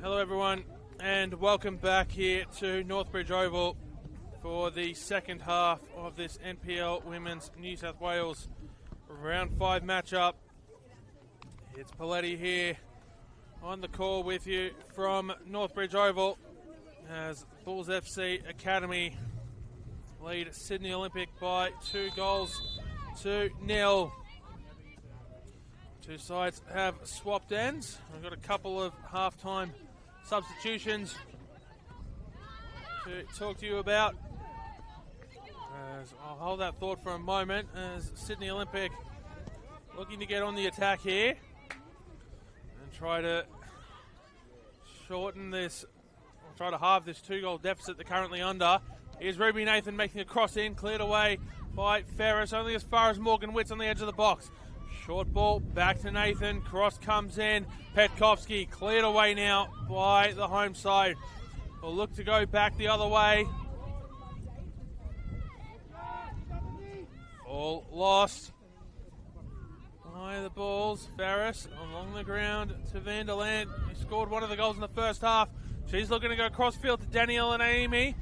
Hello everyone, and welcome back here to Northbridge Oval for the second half of this NPL Women's New South Wales Round 5 matchup. It's Paletti here on the call with you from Northbridge Oval as Bulls FC Academy lead Sydney Olympic by 2-0. Two sides have swapped ends. We've got a couple of halftime substitutions to talk to you about. As I'll hold that thought for a moment as Sydney Olympic looking to get on the attack here and try to shorten this, or try to halve this 2-goal deficit they're currently under. Here's Ruby Nathan making a cross in, cleared away by Ferris, only as far as Morgan Witt's on the edge of the box. Short ball back to Nathan, cross comes in, Petkovsky cleared away now by the home side. Will look to go back the other way. All lost by the Bulls. Ferris along the ground to Vanderland, who scored one of the goals in the first half. She's looking to go cross-field to Danielle and Amy.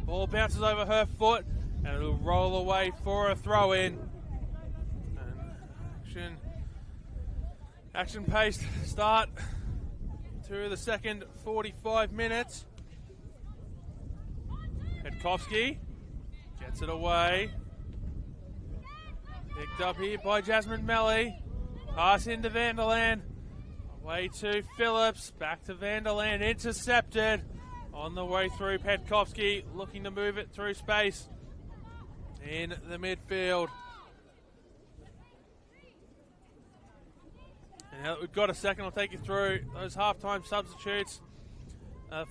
Ball bounces over her foot and it'll roll away for a throw-in. Action-paced start to the second 45 minutes. Petkovsky gets it away. Picked up here by Jasmine Melly. Pass into Vanderland. Away to Phillips. Back to Vanderland. Intercepted. On the way through, Petkovsky looking to move it through space in the midfield. And now that we've got a second, I'll take you through those halftime substitutes.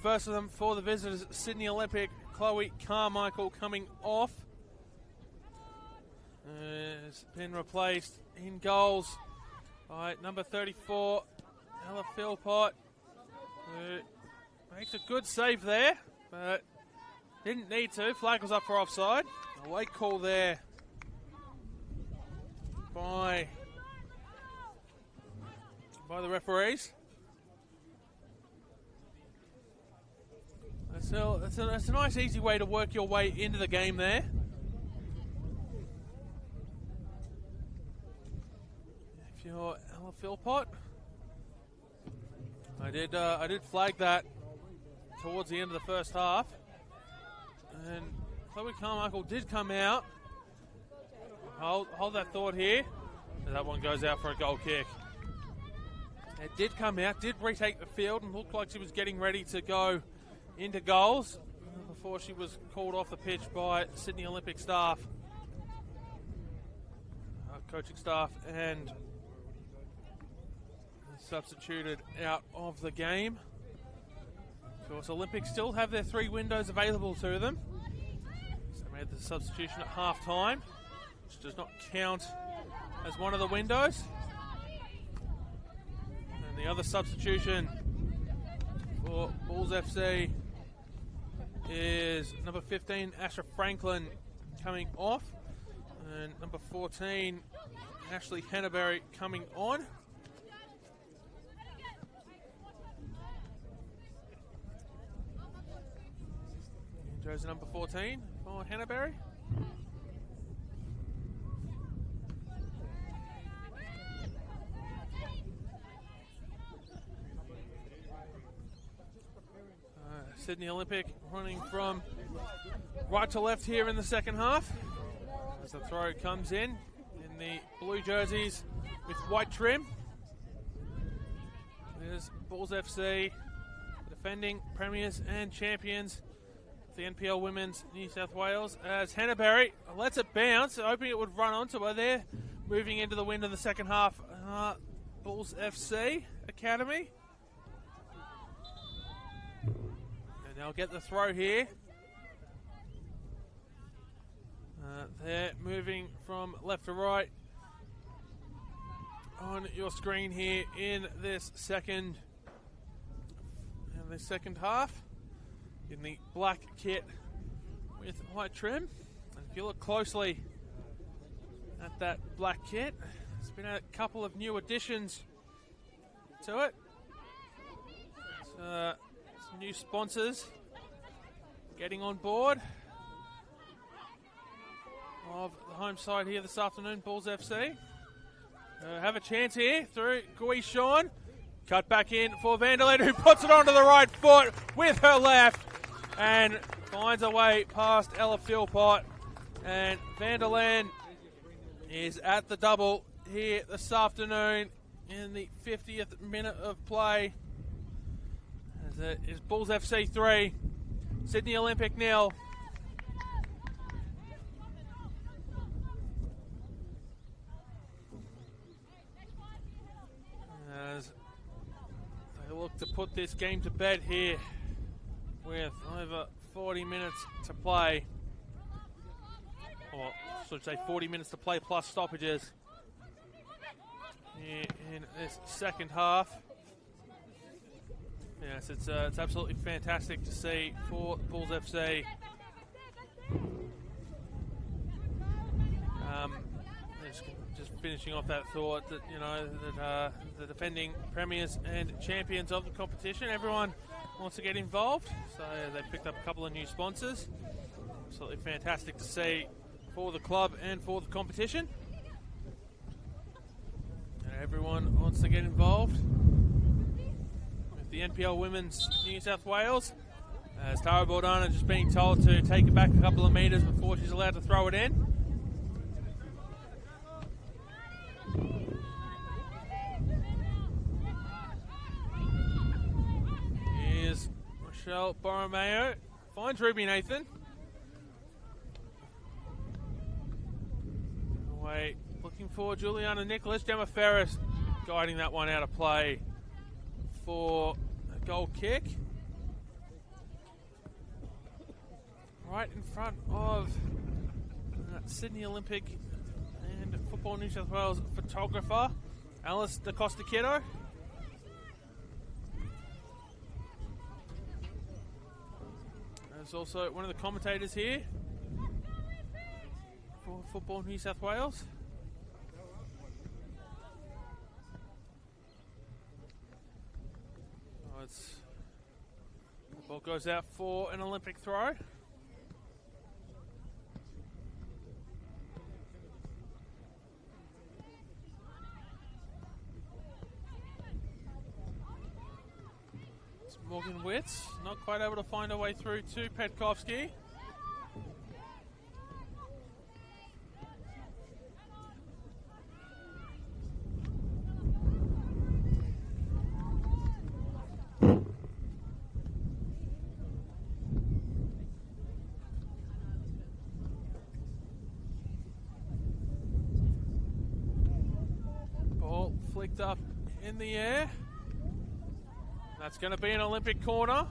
First of them for the visitors, Sydney Olympic, Chloe Carmichael coming off. Has been replaced in goals by number 34, Ella Philpott, who makes a good save there, but didn't need to. Flag was up for offside. A late call there by the referees. That's a nice, easy way to work your way into the game there. If you're Ella Philpott, I did flag that towards the end of the first half, and Chloe Carmichael did come out. Hold that thought here. That one goes out for a goal kick. It did come out, did retake the field, and looked like she was getting ready to go into goals before she was called off the pitch by Sydney Olympic staff, coaching staff, and substituted out of the game. Of course, Olympic still have their 3 windows available to them. So they made the substitution at half-time, which does not count as one of the windows. And the other substitution for Bulls FC is number 15, Asher Franklin, coming off. And number 14, Ashley Henneberry, coming on. Jersey number 14 for Henneberry. Sydney Olympic running from right to left here in the second half as the throw comes in the blue jerseys with white trim. There's Bulls FC, defending premiers and champions, the NPL Women's New South Wales, as Henneberry lets it bounce, hoping it would run onto her there. Moving into the wind in the second half, Bulls FC Academy. And they'll get the throw here. They're moving from left to right on your screen here in this second half, in the black kit with white trim. And if you look closely at that black kit, there's been a couple of new additions to it. some new sponsors getting on board of the home side here this afternoon, Bulls FC. Have a chance here through Gui Sean. Cut back in for Vanderland, who puts it onto the right foot with her left and finds a way past Ella Philpott. And Vanderland is at the double here this afternoon in the 50th minute of play. As it is Bulls FC 3, Sydney Olympic 0. As they look to put this game to bed here with over 40 minutes to play. Or I should say 40 minutes to play plus stoppages here in this second half. Yes, it's absolutely fantastic to see for Bulls FC. Just finishing off that thought that, you know, that the defending premiers and champions of the competition, everyone wants to get involved. So they picked up a couple of new sponsors. Absolutely fantastic to see for the club and for the competition. And everyone wants to get involved with the NPL Women's New South Wales. As Tara Bordana just being told to take it back a couple of metres before she's allowed to throw it in. Here's Michelle Borromeo. Finds Ruby Nathan. Away, looking for Juliana Nicholas. Gemma Ferris guiding that one out of play for a goal kick. Right in front of Sydney Olympic and Football New South Wales photographer, Alice DeCosta-Quieto. There's also one of the commentators here for Football New South Wales. Oh, the ball goes out for an Olympic throw. Morgan Witz, not quite able to find her way through to Petkovsky. Ball flicked up in the air. That's going to be an Olympic corner.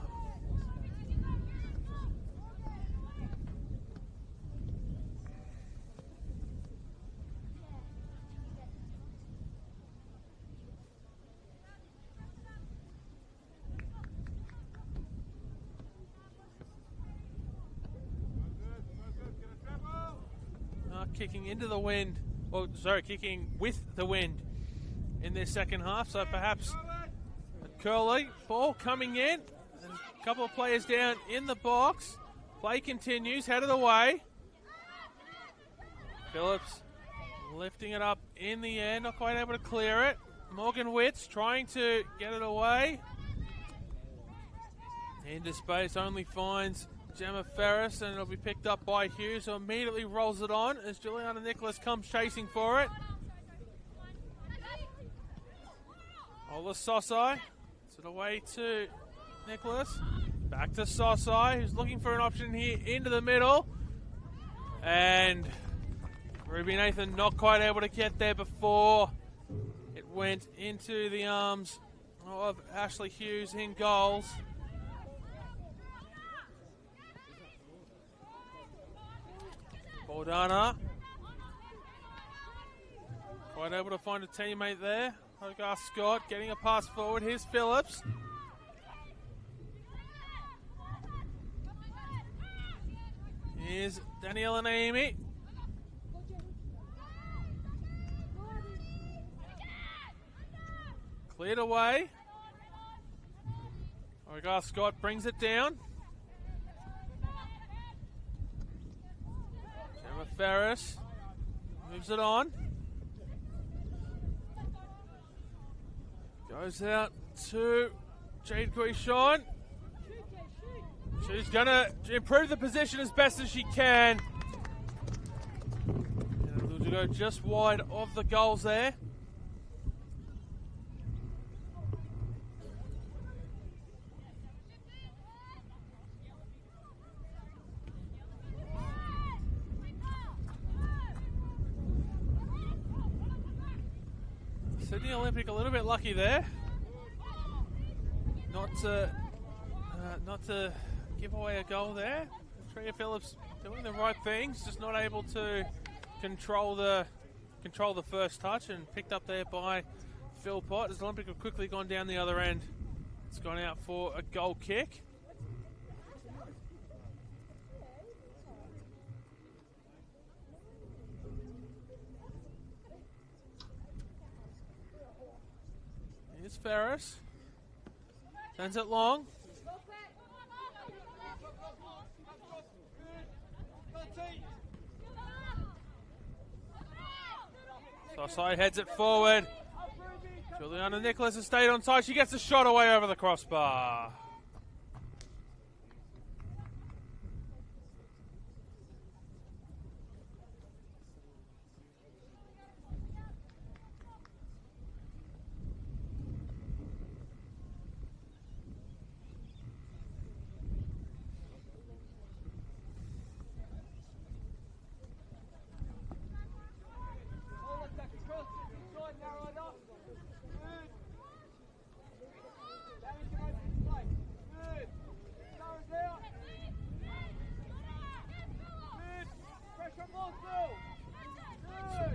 Kicking into the wind, kicking with the wind in this second half, so perhaps Curley, ball coming in, and a couple of players down in the box. Play continues, headed away. Phillips lifting it up in the air, not quite able to clear it. Morgan Witz trying to get it away. Into space, only finds Gemma Ferris, and it'll be picked up by Hughes, who immediately rolls it on as Juliana Nicholas comes chasing for it. Ola Sosai. It away to Nicholas. Back to Sosai, who's looking for an option here into the middle. And Ruby Nathan not quite able to get there before it went into the arms of Ashley Hughes in goals. Bordana. Quite able to find a teammate there. Hogarth Scott getting a pass forward. Here's Phillips. Here's Daniela Naimi. Cleared away. Hogarth Scott brings it down. Gemma Ferris moves it on. Goes out to Jade Guichon. She's going to improve the position as best as she can. And it'll go just wide of the goals there. Sydney Olympic a little bit lucky there. Not to give away a goal there. Tria Phillips doing the right things, just not able to control the first touch, and picked up there by Philpott as Olympic have quickly gone down the other end. It's gone out for a goal kick. Here's Ferris. Sends it long. Sosai heads it forward. Juliana Nicholas has stayed on side. She gets a shot away over the crossbar.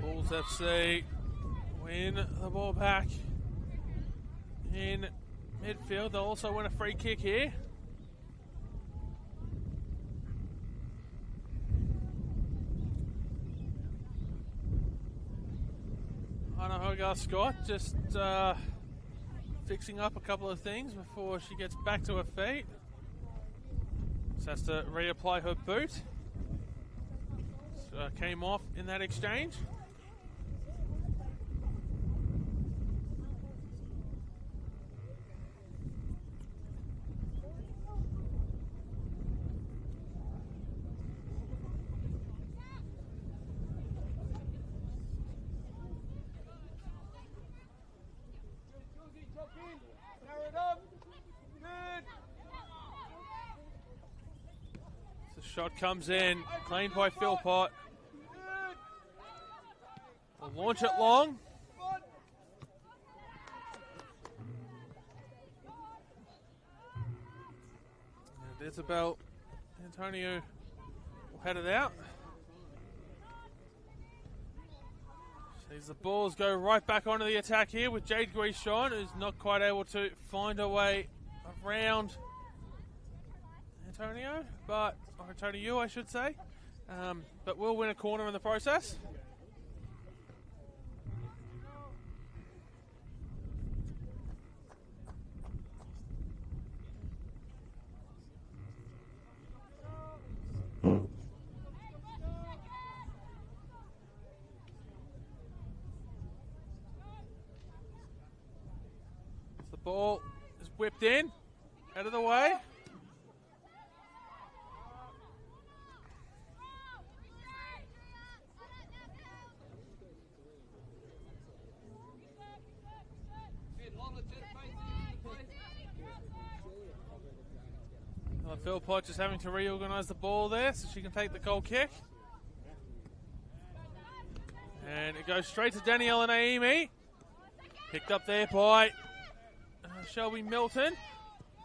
Bulls FC win the ball back in midfield. They'll also win a free kick here. Hannah Hogarth Scott just fixing up a couple of things before she gets back to her feet. Just has to reapply her boot. Came off in that exchange. The shot comes in, cleaned by Philpott. Will launch it long. And Isabel Antonio will head it out. Sees the balls go right back onto the attack here with Jade Guichon, who's not quite able to find her way around Antonio, I should say. But will win a corner in the process. The ball is whipped in, out of the way. Philpott just having to reorganise the ball there so she can take the goal kick. And it goes straight to Daniela Naimi. Picked up there by Shelby Milton.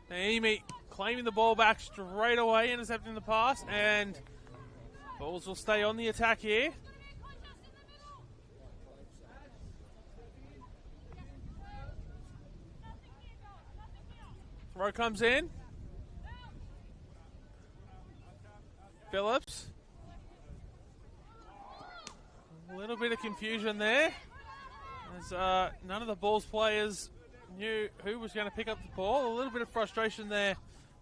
Naimi claiming the ball back straight away, intercepting the pass, and balls will stay on the attack here. Throw comes in. Phillips. A little bit of confusion there, as none of the Bulls players knew who was going to pick up the ball. A little bit of frustration there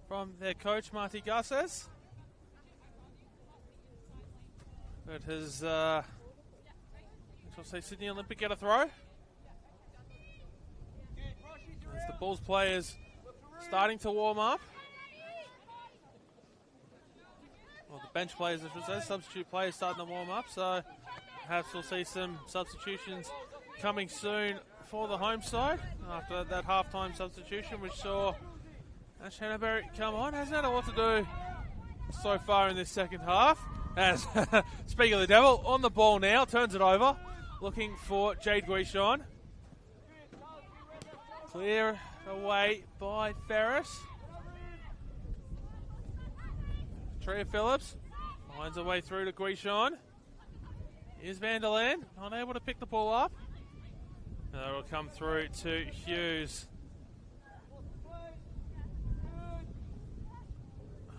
from their coach, Marty Garces. But has, shall say, Sydney Olympic get a throw? As the Bulls players starting to warm up. Well, the bench players, I should say, substitute players starting to warm up. So perhaps we'll see some substitutions coming soon for the home side after that halftime substitution, which saw Ash Hannaberry come on. Hasn't had a lot to do so far in this second half. As speaking of the devil, on the ball now, turns it over, looking for Jade Guichon. Clear away by Ferris. Tria Phillips finds her way through to Guichon. Here's Vanderland, not able to pick the ball up. It'll come through to Hughes.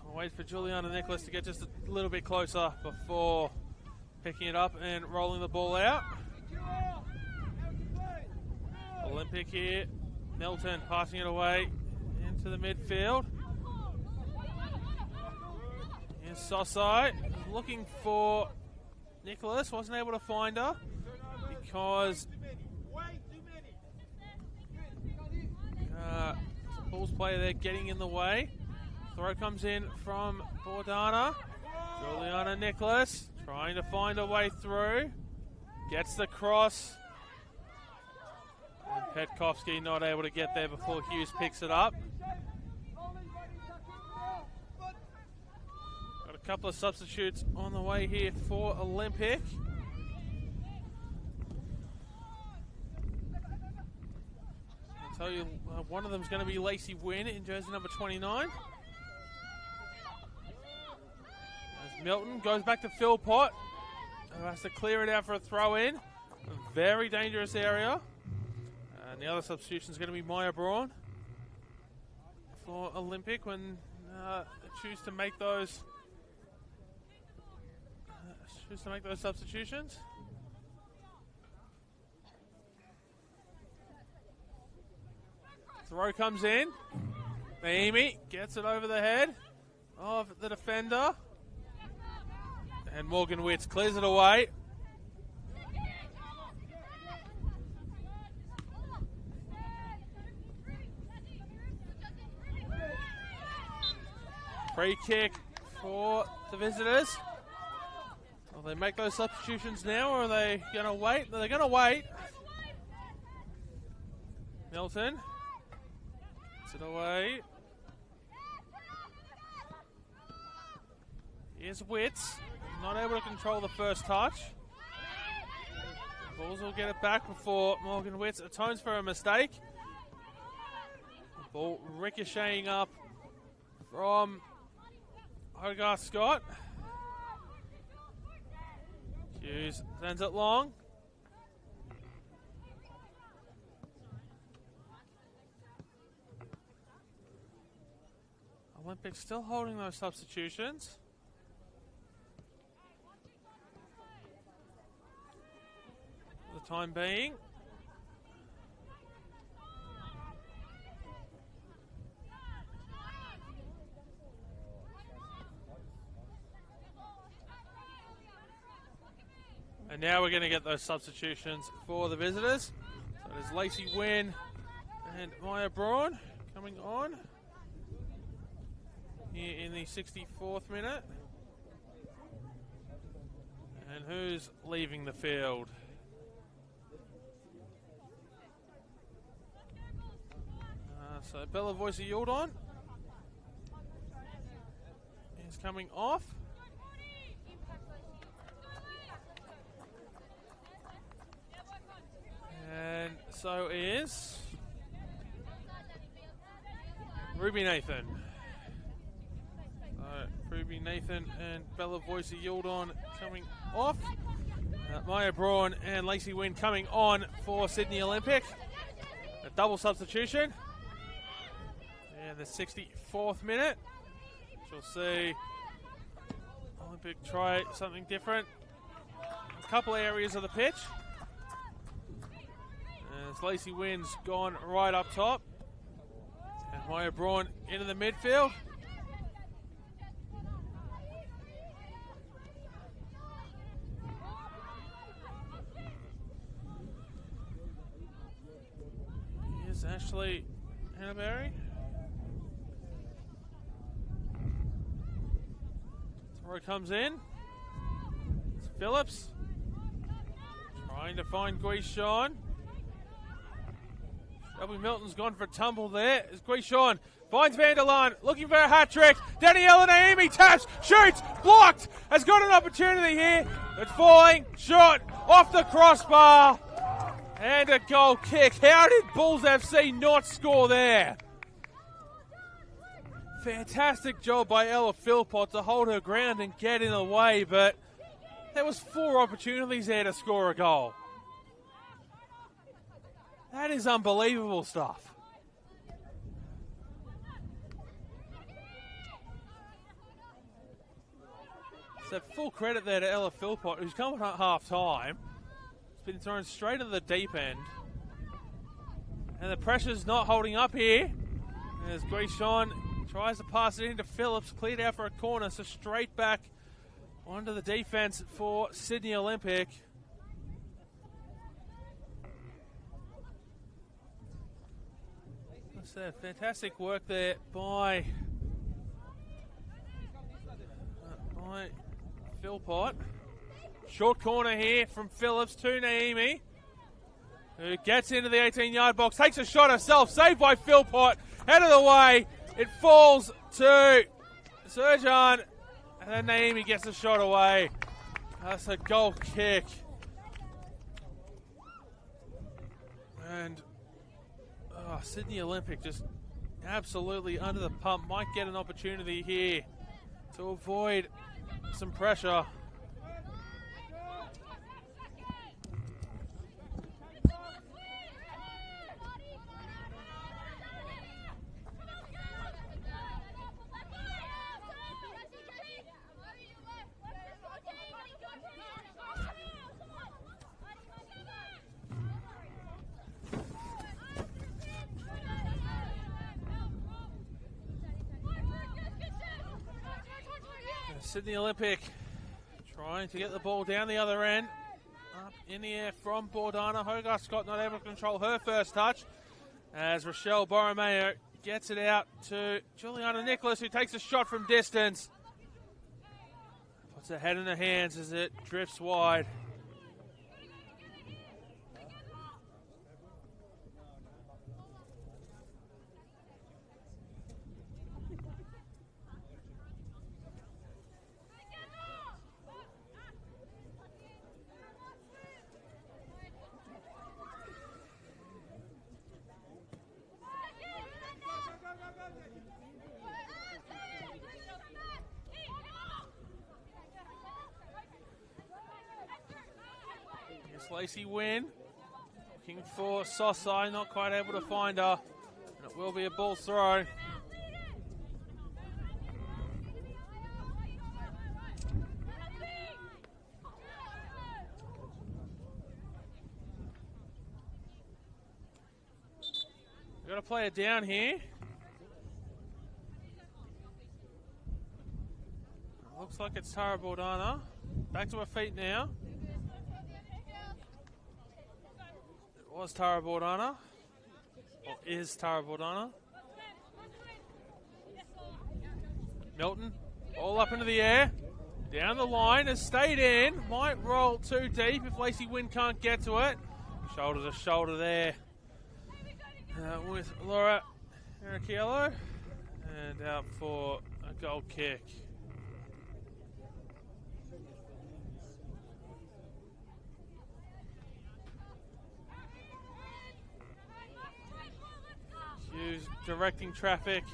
I'll wait for Juliana Nicholas to get just a little bit closer before picking it up and rolling the ball out. Olympic here. Milton passing it away into the midfield. Here's Sosai looking for Nicholas. Wasn't able to find her because Bulls player there getting in the way. Throw comes in from Bordana. Juliana Nicholas trying to find a way through. Gets the cross. And Petkovsky not able to get there before Hughes picks it up. Got a couple of substitutes on the way here for Olympic. I'll tell you, one of them is going to be Lacey Wynn in jersey number 29. As Milton goes back to Philpott, who has to clear it out for a throw in. A very dangerous area. And the other substitution is going to be Maya Braun for Olympic when they choose to make those substitutions. Throw comes in. Naimi gets it over the head of the defender. And Morgan Witts clears it away. Free kick for the visitors. Will they make those substitutions now, or are they going to wait? They're going to wait. Milton gets it away. Here's Witts. Not able to control the first touch. Bulls will get it back before Morgan Witts atones for a mistake. The ball ricocheting up from Hogarth Scott. Hughes sends it long. Olympic still holding those substitutions. For the time being. And now we're going to get those substitutions for the visitors. So there's Lacey Wynn and Maya Braun coming on here in the 64th minute. And who's leaving the field? So Bella Voice-Yildon is coming off. And so is Ruby Nathan. Ruby Nathan and Bella Voice-Yildon coming off. Maya Braun and Lacey Wynn coming on for Sydney Olympic. A double substitution. And the 64th minute. We'll see Olympic try something different. A couple areas of the pitch. As Lacey Wynn's gone right up top. And Maya Braun into the midfield. Here's Ashley Hannaberry. Throw comes in. It's Phillips. Trying to find Guishon. Shelby Milton's gone for a tumble there. As Guishon finds Vanderlaan, looking for a hat trick. Daniela Naimi taps, shoots, blocked. Has got an opportunity here. It's falling short off the crossbar. And a goal kick. How did Bulls FC not score there? Fantastic job by Ella Philpott to hold her ground and get in the way, but there was 4 opportunities there to score a goal. That is unbelievable stuff. So full credit there to Ella Philpott, who's coming at half time. It's been thrown straight into the deep end. And the pressure's not holding up here. As Guishon tries to pass it into Phillips, cleared out for a corner, so straight back onto the defense for Sydney Olympic. That's fantastic work there by Philpott. Short corner here from Phillips to Naimi, who gets into the 18-yard box, takes a shot herself, saved by Philpott, out of the way. It falls to Serjan, and then Naimi gets the shot away. That's a goal kick. And Sydney Olympic just absolutely under the pump. Might get an opportunity here to avoid some pressure. Sydney Olympic trying to get the ball down the other end. Up in the air from Bordana. Hogarth Scott not able to control her first touch as Rochelle Borromeo gets it out to Juliana Nicholas, who takes a shot from distance. Puts her head in her hands as it drifts wide. Lacey Wynn looking for Sosai, not quite able to find her. And it will be a ball throw. We've got to play it down here. Looks like it's Tara Bordana. Back to her feet now. Was Tara Bordana, or is Tara Bordana. Milton, all up into the air, down the line, has stayed in, might roll too deep if Lacey Wynn can't get to it. Shoulder to shoulder there with Laura Arakiello, and out for a goal kick. Hughes directing traffic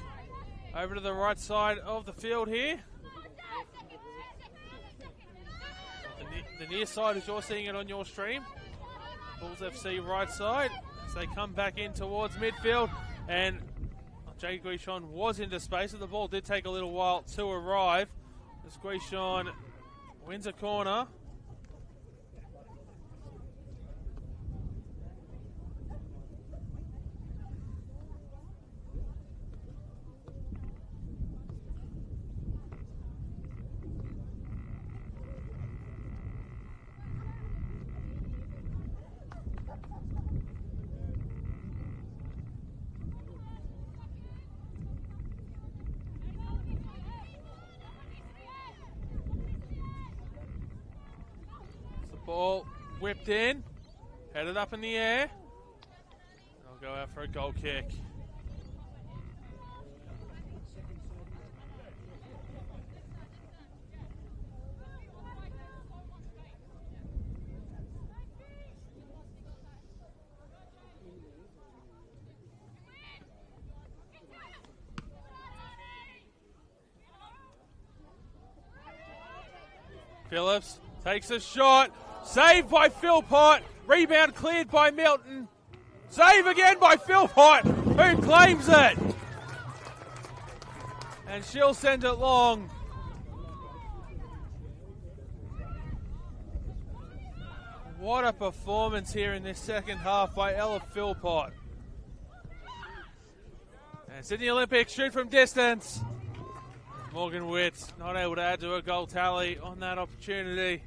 over to the right side of the field here. The near side, as you're seeing it on your stream. Bulls FC right side as they come back in towards midfield. And Jade Guishon was into space, and the ball did take a little while to arrive. As Guishon wins a corner. Ball whipped in, headed up in the air. I'll go out for a goal kick. Phillips takes a shot. Saved by Philpott. Rebound cleared by Milton. Save again by Philpott, who claims it. And she'll send it long. What a performance here in this second half by Ella Philpott. And Sydney Olympics shoot from distance. Morgan Witt not able to add to a goal tally on that opportunity.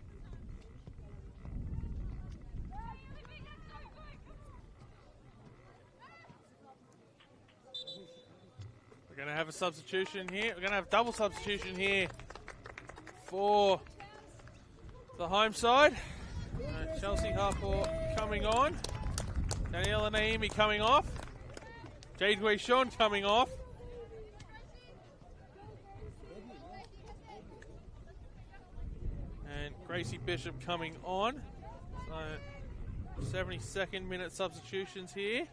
We're going to have a substitution here. We're going to have double substitution here for the home side. Chelsea Harper coming on. Daniela Naimi coming off. Jade Guishon coming off. And Gracie Bishop coming on. So 72nd minute substitutions here.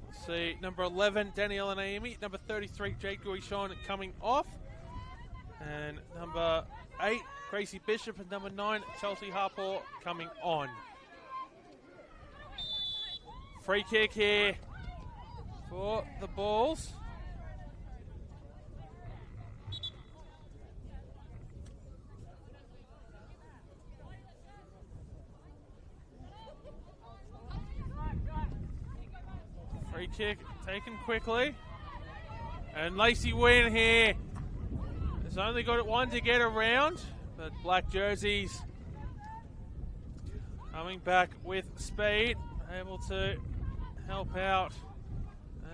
Let's see, number 11, Daniela Naimi. Number 33, Jade Guishon coming off. And number 8, Gracie Bishop. And number 9, Chelsea Harper coming on. Free kick here for the Bulls. Free kick taken quickly. And Lacey Wynn here has only got one to get around, but black jerseys coming back with speed, able to help out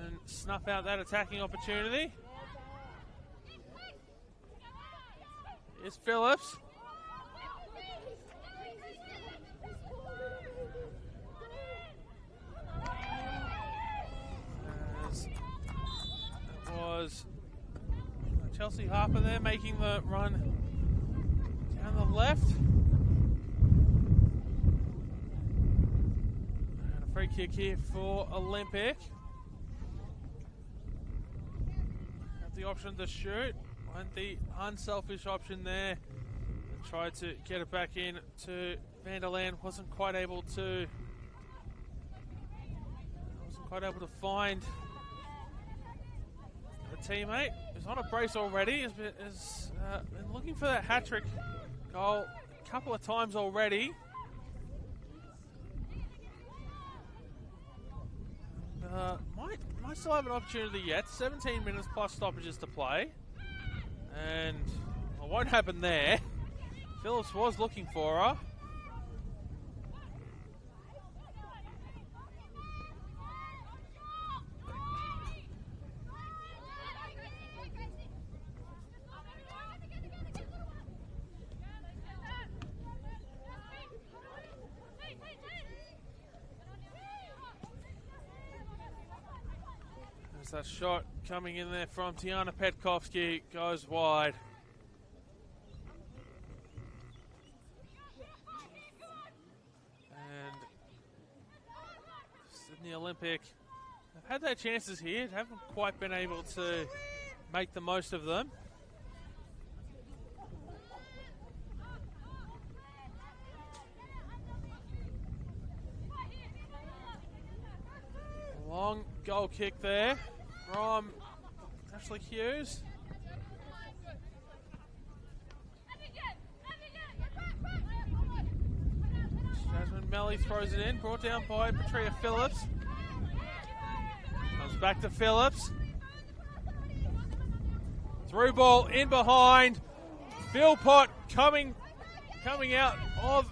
and snuff out that attacking opportunity. Here's Phillips. As it was Chelsea Harper there making the run down the left. Free kick here for Olympic. Have the option to shoot. Went the unselfish option there. And tried to get it back in to Vanderland. Wasn't quite able to find a teammate. He's on a brace already. Has been looking for that hat-trick goal a couple of times already. Might still have an opportunity yet. 17 minutes plus stoppages to play. And it won't happen there. Phillips was looking for her. That shot coming in there from Tiana Petkovsky goes wide. And Sydney Olympic have had their chances here, haven't quite been able to make the most of them. Long goal kick there from Ashley Hughes. Jasmine Melly throws it in, brought down by Patria Phillips. Comes back to Phillips. Through ball in behind. Philpott coming out of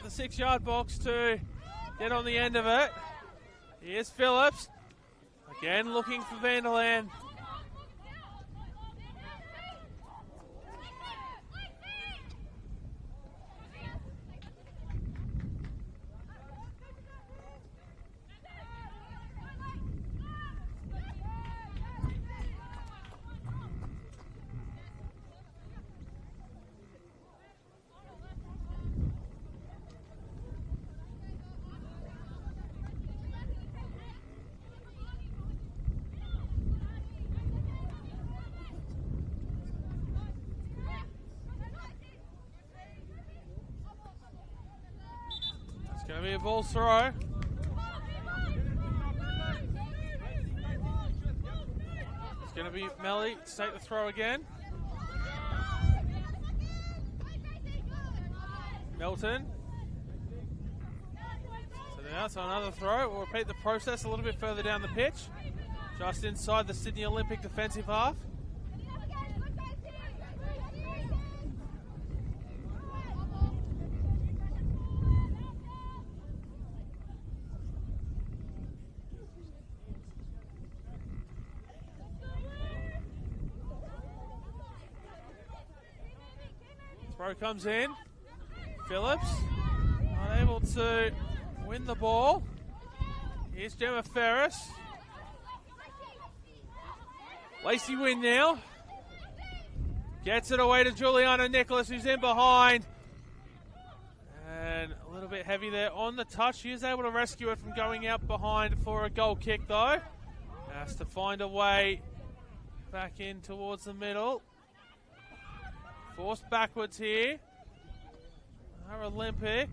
the 6-yard box to get on the end of it. Here's Phillips. Again looking for Vanderland. be a ball throw. It's going to be Melly to take the throw again. Melton. So now it's another throw. We'll repeat the process a little bit further down the pitch. Just inside the Sydney Olympic defensive half. Throw comes in. Phillips unable to win the ball. Here's Gemma Ferris. Lacey Wynn now. Gets it away to Juliana Nicholas, who's in behind. And a little bit heavy there on the touch. She is able to rescue it from going out behind for a goal kick, though. Has to find a way back in towards the middle. Forced backwards here. Our Olympic.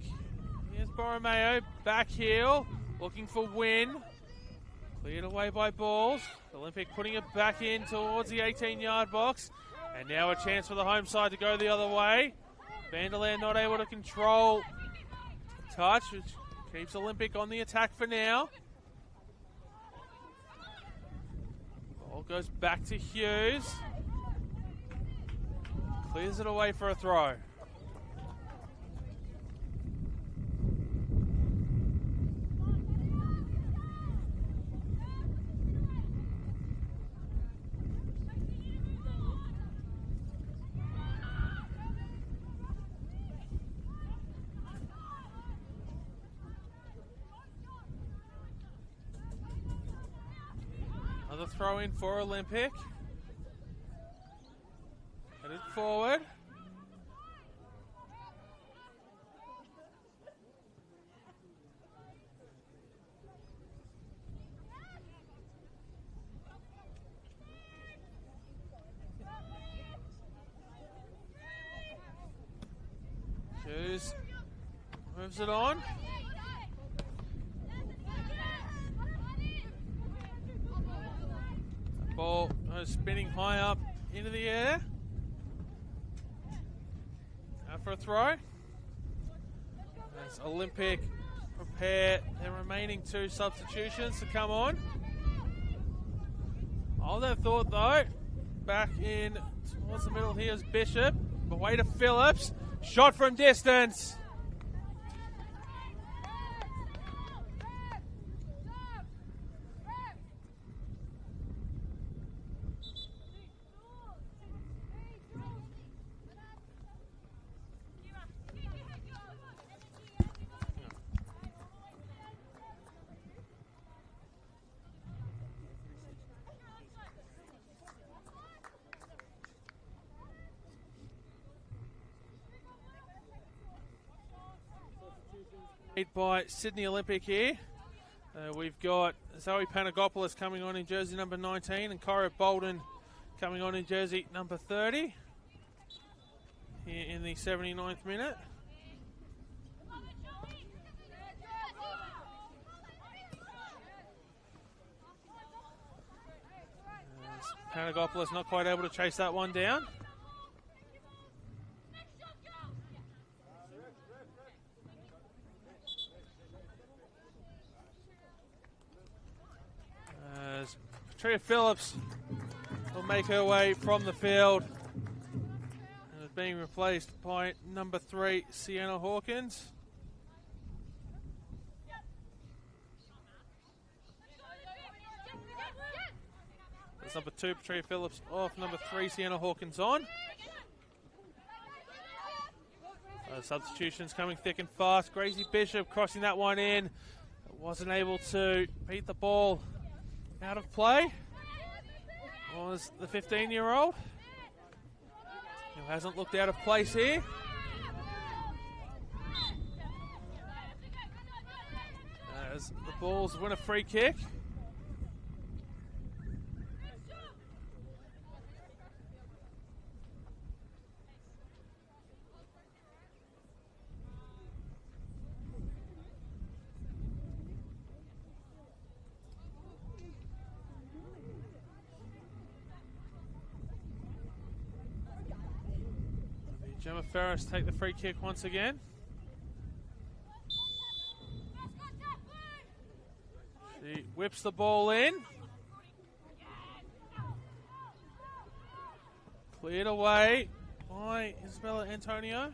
Here's Borromeo. Back heel. Looking for Wynn. Cleared away by Balls. Olympic putting it back in towards the 18-yard box. And now a chance for the home side to go the other way. Vanderland not able to control the touch, which keeps Olympic on the attack for now. Ball goes back to Hughes. Clears it away for a throw. Another throw in for Olympic. Headed forward. Hughes moves it on. Ball goes spinning high up into the air. Out for a throw. As Olympic prepare their remaining two substitutions to come on. Hold that thought though. Back in towards the middle here is Bishop. Away to Phillips. Shot from distance. By Sydney Olympic here. We've got Zoe Panagopoulos coming on in jersey number 19 and Cora Bolden coming on in jersey number 30 here in the 79th minute. Panagopoulos not quite able to chase that one down. Tria Phillips will make her way from the field and is being replaced by number 3, Sienna Hawkins. That's number 2, Tria Phillips off, number 3, Sienna Hawkins on. Substitutions coming thick and fast. Gracie Bishop crossing that one in. Wasn't able to beat the ball out of play. Was the 15-year-old who hasn't looked out of place here. As the Bulls win a free kick. Gemma Ferris take the free kick once again. She whips the ball in. Cleared away by Isabella Antonio.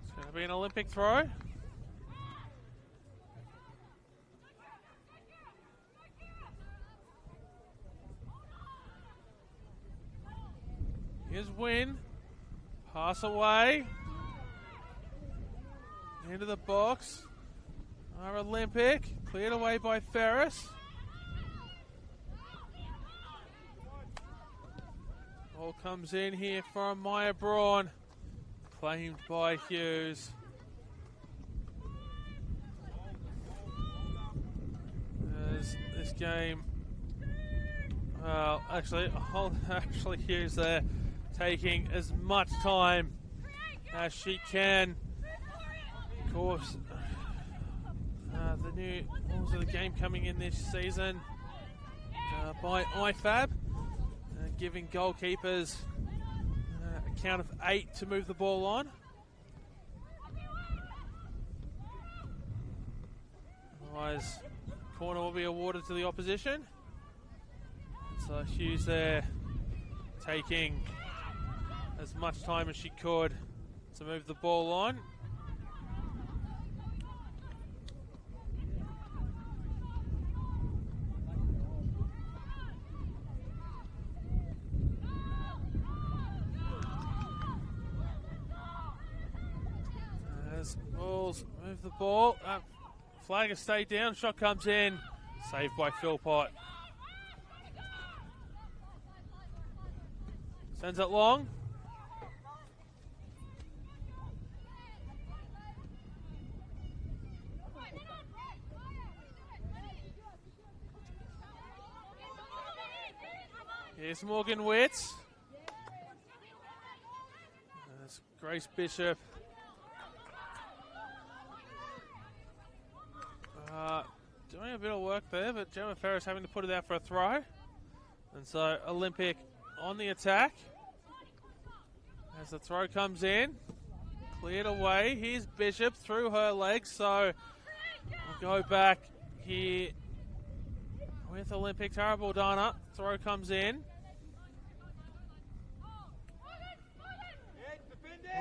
It's going to be an Olympic throw. Here's Wynn. Pass away. Into the box. Our Olympic. Cleared away by Ferris. Ball comes in here from Maya Braun. Claimed by Hughes. As this game... Well, actually Hughes there. Taking as much time as she can. Of course, the new rules of the game coming in this season by IFAB, giving goalkeepers a count of 8 to move the ball on. Otherwise, corner will be awarded to the opposition. So Hughes there taking as much time as she could to move the ball on. As Bulls move the ball, flag has stayed down, shot comes in, saved by Philpott. Sends it long. Here's Morgan Witts. There's Grace Bishop. Doing a bit of work there, but Gemma Ferris having to put it out for a throw. And so Olympic on the attack. As the throw comes in. Cleared away. Here's Bishop through her legs. So we'll go back here with Olympic. Tara Baldana. Throw comes in.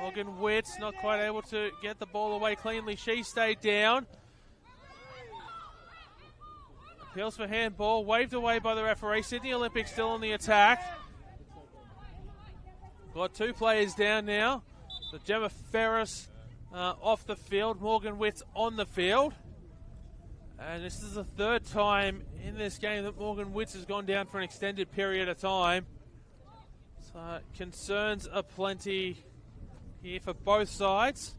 Morgan Witts not quite able to get the ball away cleanly. She stayed down. Appeals for handball. Waved away by the referee. Sydney Olympic still on the attack. Got 2 players down now. So Gemma Ferris off the field. Morgan Witts on the field. And this is the 3rd time in this game that Morgan Witts has gone down for an extended period of time. So concerns are plenty here for both sides.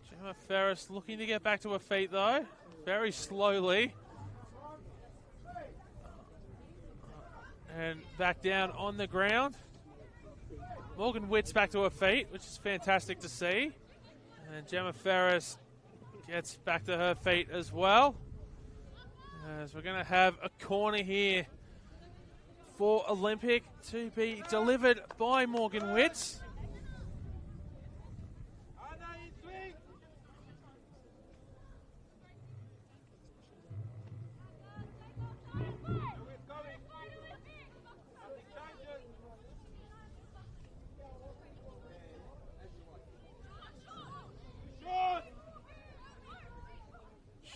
Gemma Ferris looking to get back to her feet though, very slowly. And back down on the ground. Morgan Witts back to her feet, which is fantastic to see. And Gemma Ferris gets back to her feet as well. As we're going to have a corner here for Olympic to be delivered by Morgan Witts.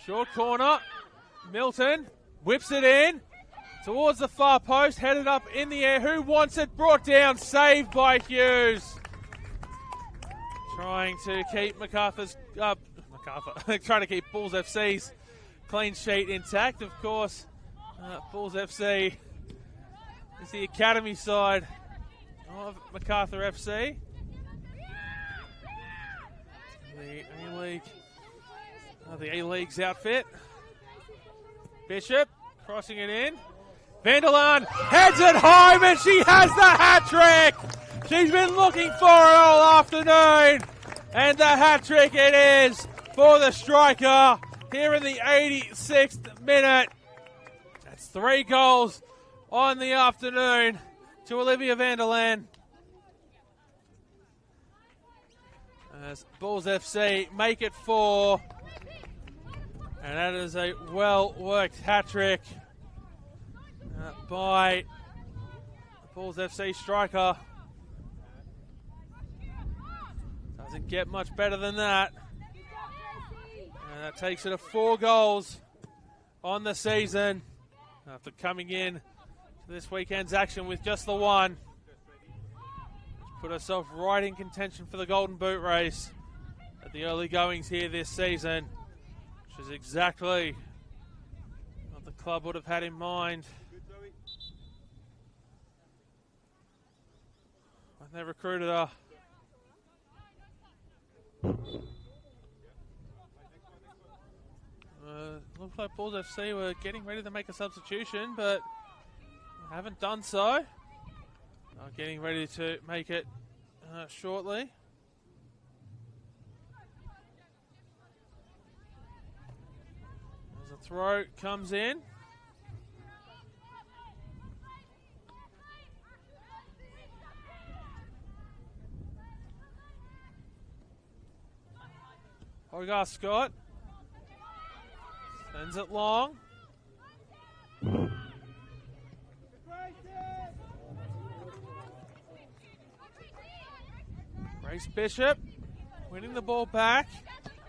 Short corner. Milton whips it in towards the far post, headed up in the air. Who wants it? Brought down, saved by Hughes. Trying to keep trying to keep Bulls FC's clean sheet intact. Of course, Bulls FC is the academy side of MacArthur FC. The A-League's outfit. Bishop crossing it in. Vanderlaan heads it home and she has the hat trick. She's been looking for it all afternoon. And the hat trick it is for the striker here in the 86th minute. That's 3 goals on the afternoon to Olivia Vanderlaan. As Bulls FC make it 4. And that is a well-worked hat trick by the Bulls FC striker. Doesn't get much better than that. And that takes it to 4 goals on the season after coming in to this weekend's action with just the 1. Put herself right in contention for the Golden Boot race at the early goings here this season, which is exactly what the club would have had in mind when they recruited her. Looks like Bulls FC were getting ready to make a substitution, but haven't done so. Getting ready to make it shortly. As a throw comes in. Hogarth Scott sends it long. Grace Bishop winning the ball back.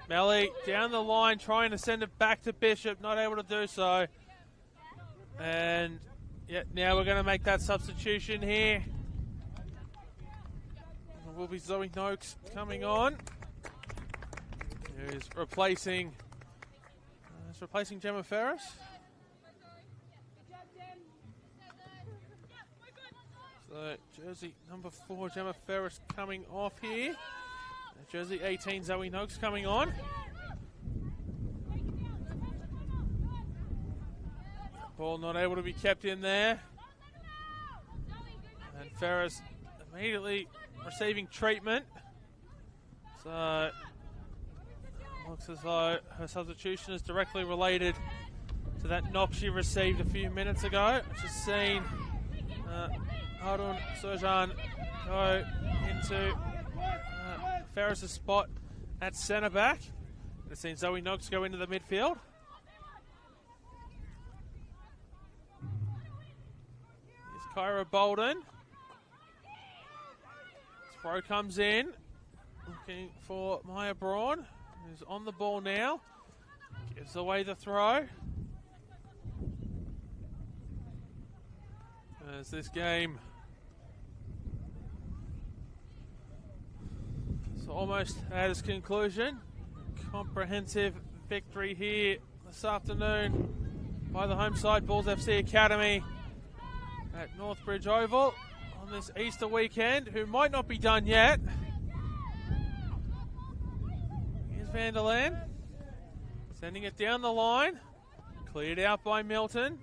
Melly down the line trying to send it back to Bishop, not able to do so. And yeah, now we're going to make that substitution here. It will be Zoe Noakes coming on, who's replacing Gemma Ferris. So jersey number 4, Gemma Ferris coming off here. Jersey 18, Zoe Noakes coming on. Ball not able to be kept in there. And Ferris immediately receiving treatment. So looks as though her substitution is directly related to that knock she received a few minutes ago. She's seen Harun Sojan go into Ferris's spot at centre back. We've seen Zoe Noakes go into the midfield. Here's Kyra Bolden. Throw comes in. Looking for Maya Braun, who's on the ball now. Gives away the throw. As this game is almost at its conclusion. Comprehensive victory here this afternoon by the home side, Bulls FC Academy at Northbridge Oval on this Easter weekend, who might not be done yet. Here's Vanderlaan sending it down the line, cleared out by Milton.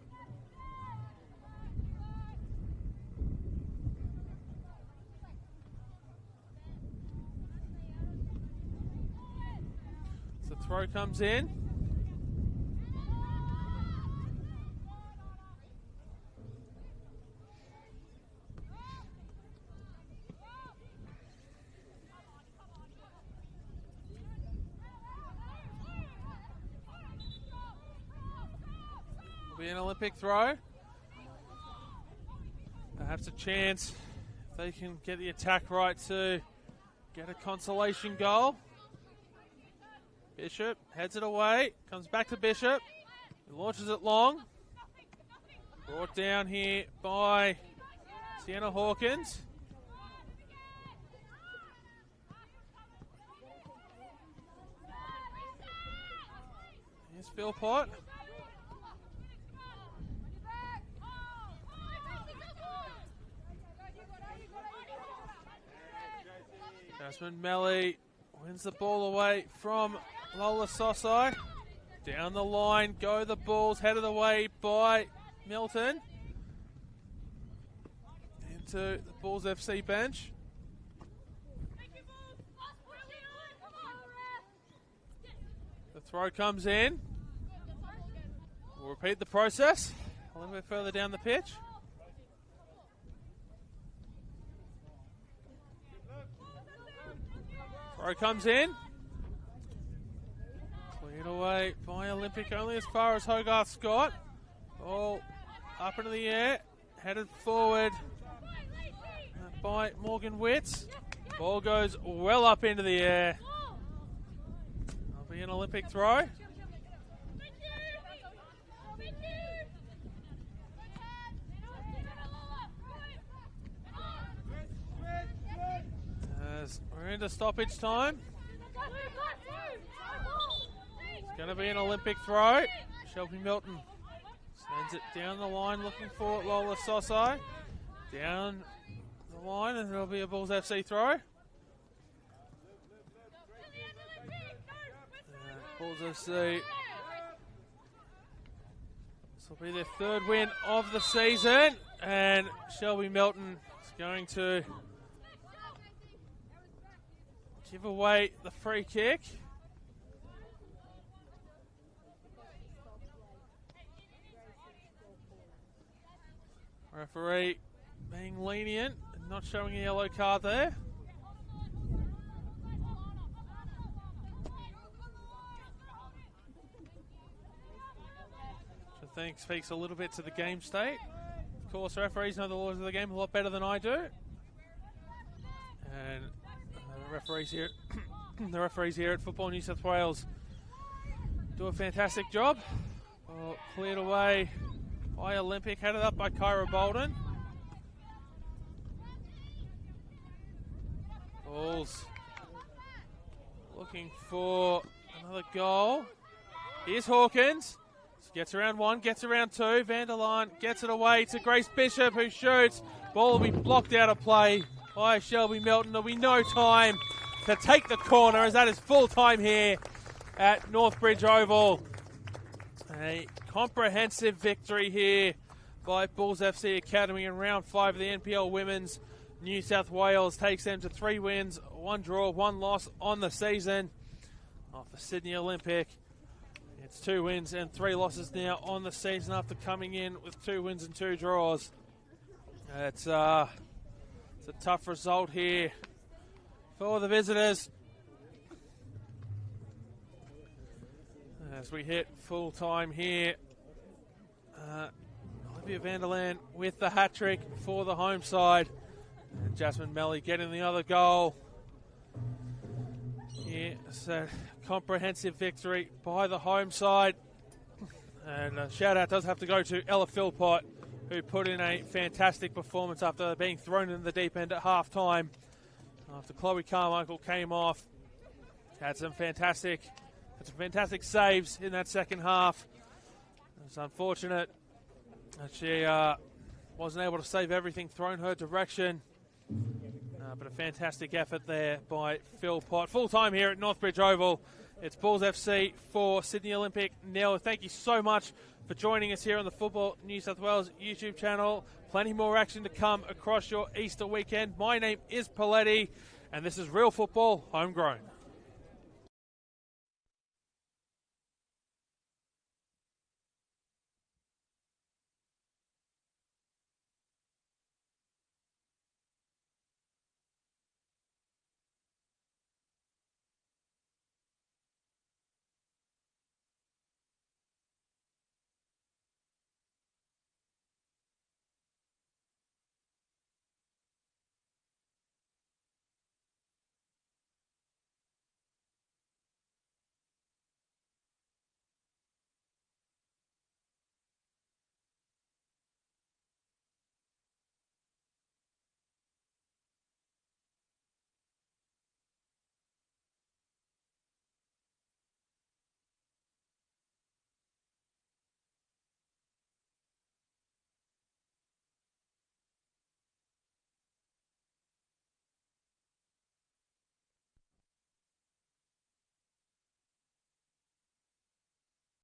Throw comes in. Will be an Olympic throw. Perhaps a chance if they can get the attack right to get a consolation goal. Bishop heads it away, comes back to Bishop, he launches it long. Brought down here by Sienna Hawkins. Here's Philpott. Jasmine Melly wins the ball away from Lola Sosai. Down the line, go the Bulls, headed away by Milton. Into the Bulls FC bench. The throw comes in. We'll repeat the process a little bit further down the pitch. Throw comes in. Cleared away by Olympic only as far as Hogarth Scott. Ball up into the air. Headed forward by Morgan Witts. Ball goes well up into the air. That'll be an Olympic throw. As we're into stoppage time. It's going to be an Olympic throw. Shelby Milton sends it down the line looking for Lola Sosai. Down the line and it'll be a Bulls FC throw. Bulls FC. This will be their third win of the season. And Shelby Milton is going to give away the free kick. Referee being lenient and not showing a yellow card there. Which I think speaks a little bit to the game state. Of course, referees know the laws of the game a lot better than I do. And the referees here at Football New South Wales do a fantastic job. Well, cleared away by Olympic, headed up by Kyra Bolden. Bulls looking for another goal. Here's Hawkins. Gets around one, gets around two. Vanderlaan gets it away to Grace Bishop, who shoots. Ball will be blocked out of play by Shelby Milton. There'll be no time to take the corner, as that is full time here at Northbridge Oval. A comprehensive victory here by Bulls FC Academy in round 5 of the NPL Women's. New South Wales takes them to 3 wins, 1 draw, 1 loss on the season. Off the Sydney Olympic, it's 2 wins and 3 losses now on the season after coming in with 2 wins and 2 draws. It's a tough result here for the visitors. As we hit full time here, Olivia Vanderlaan with the hat trick for the home side. And Jasmine Melly getting the other goal. Yeah, so comprehensive victory by the home side. And a shout out does have to go to Ella Philpott, who put in a fantastic performance after being thrown in the deep end at half time. After Chloe Carmichael came off, had some fantastic saves in that second half. It's unfortunate that she wasn't able to save everything thrown her direction. But a fantastic effort there by Philpott. Full time here at Northbridge Oval. It's Bulls FC for Sydney Olympic. Nell, thank you so much for joining us here on the Football New South Wales YouTube channel. Plenty more action to come across your Easter weekend. My name is Paletti, and this is Real Football Homegrown.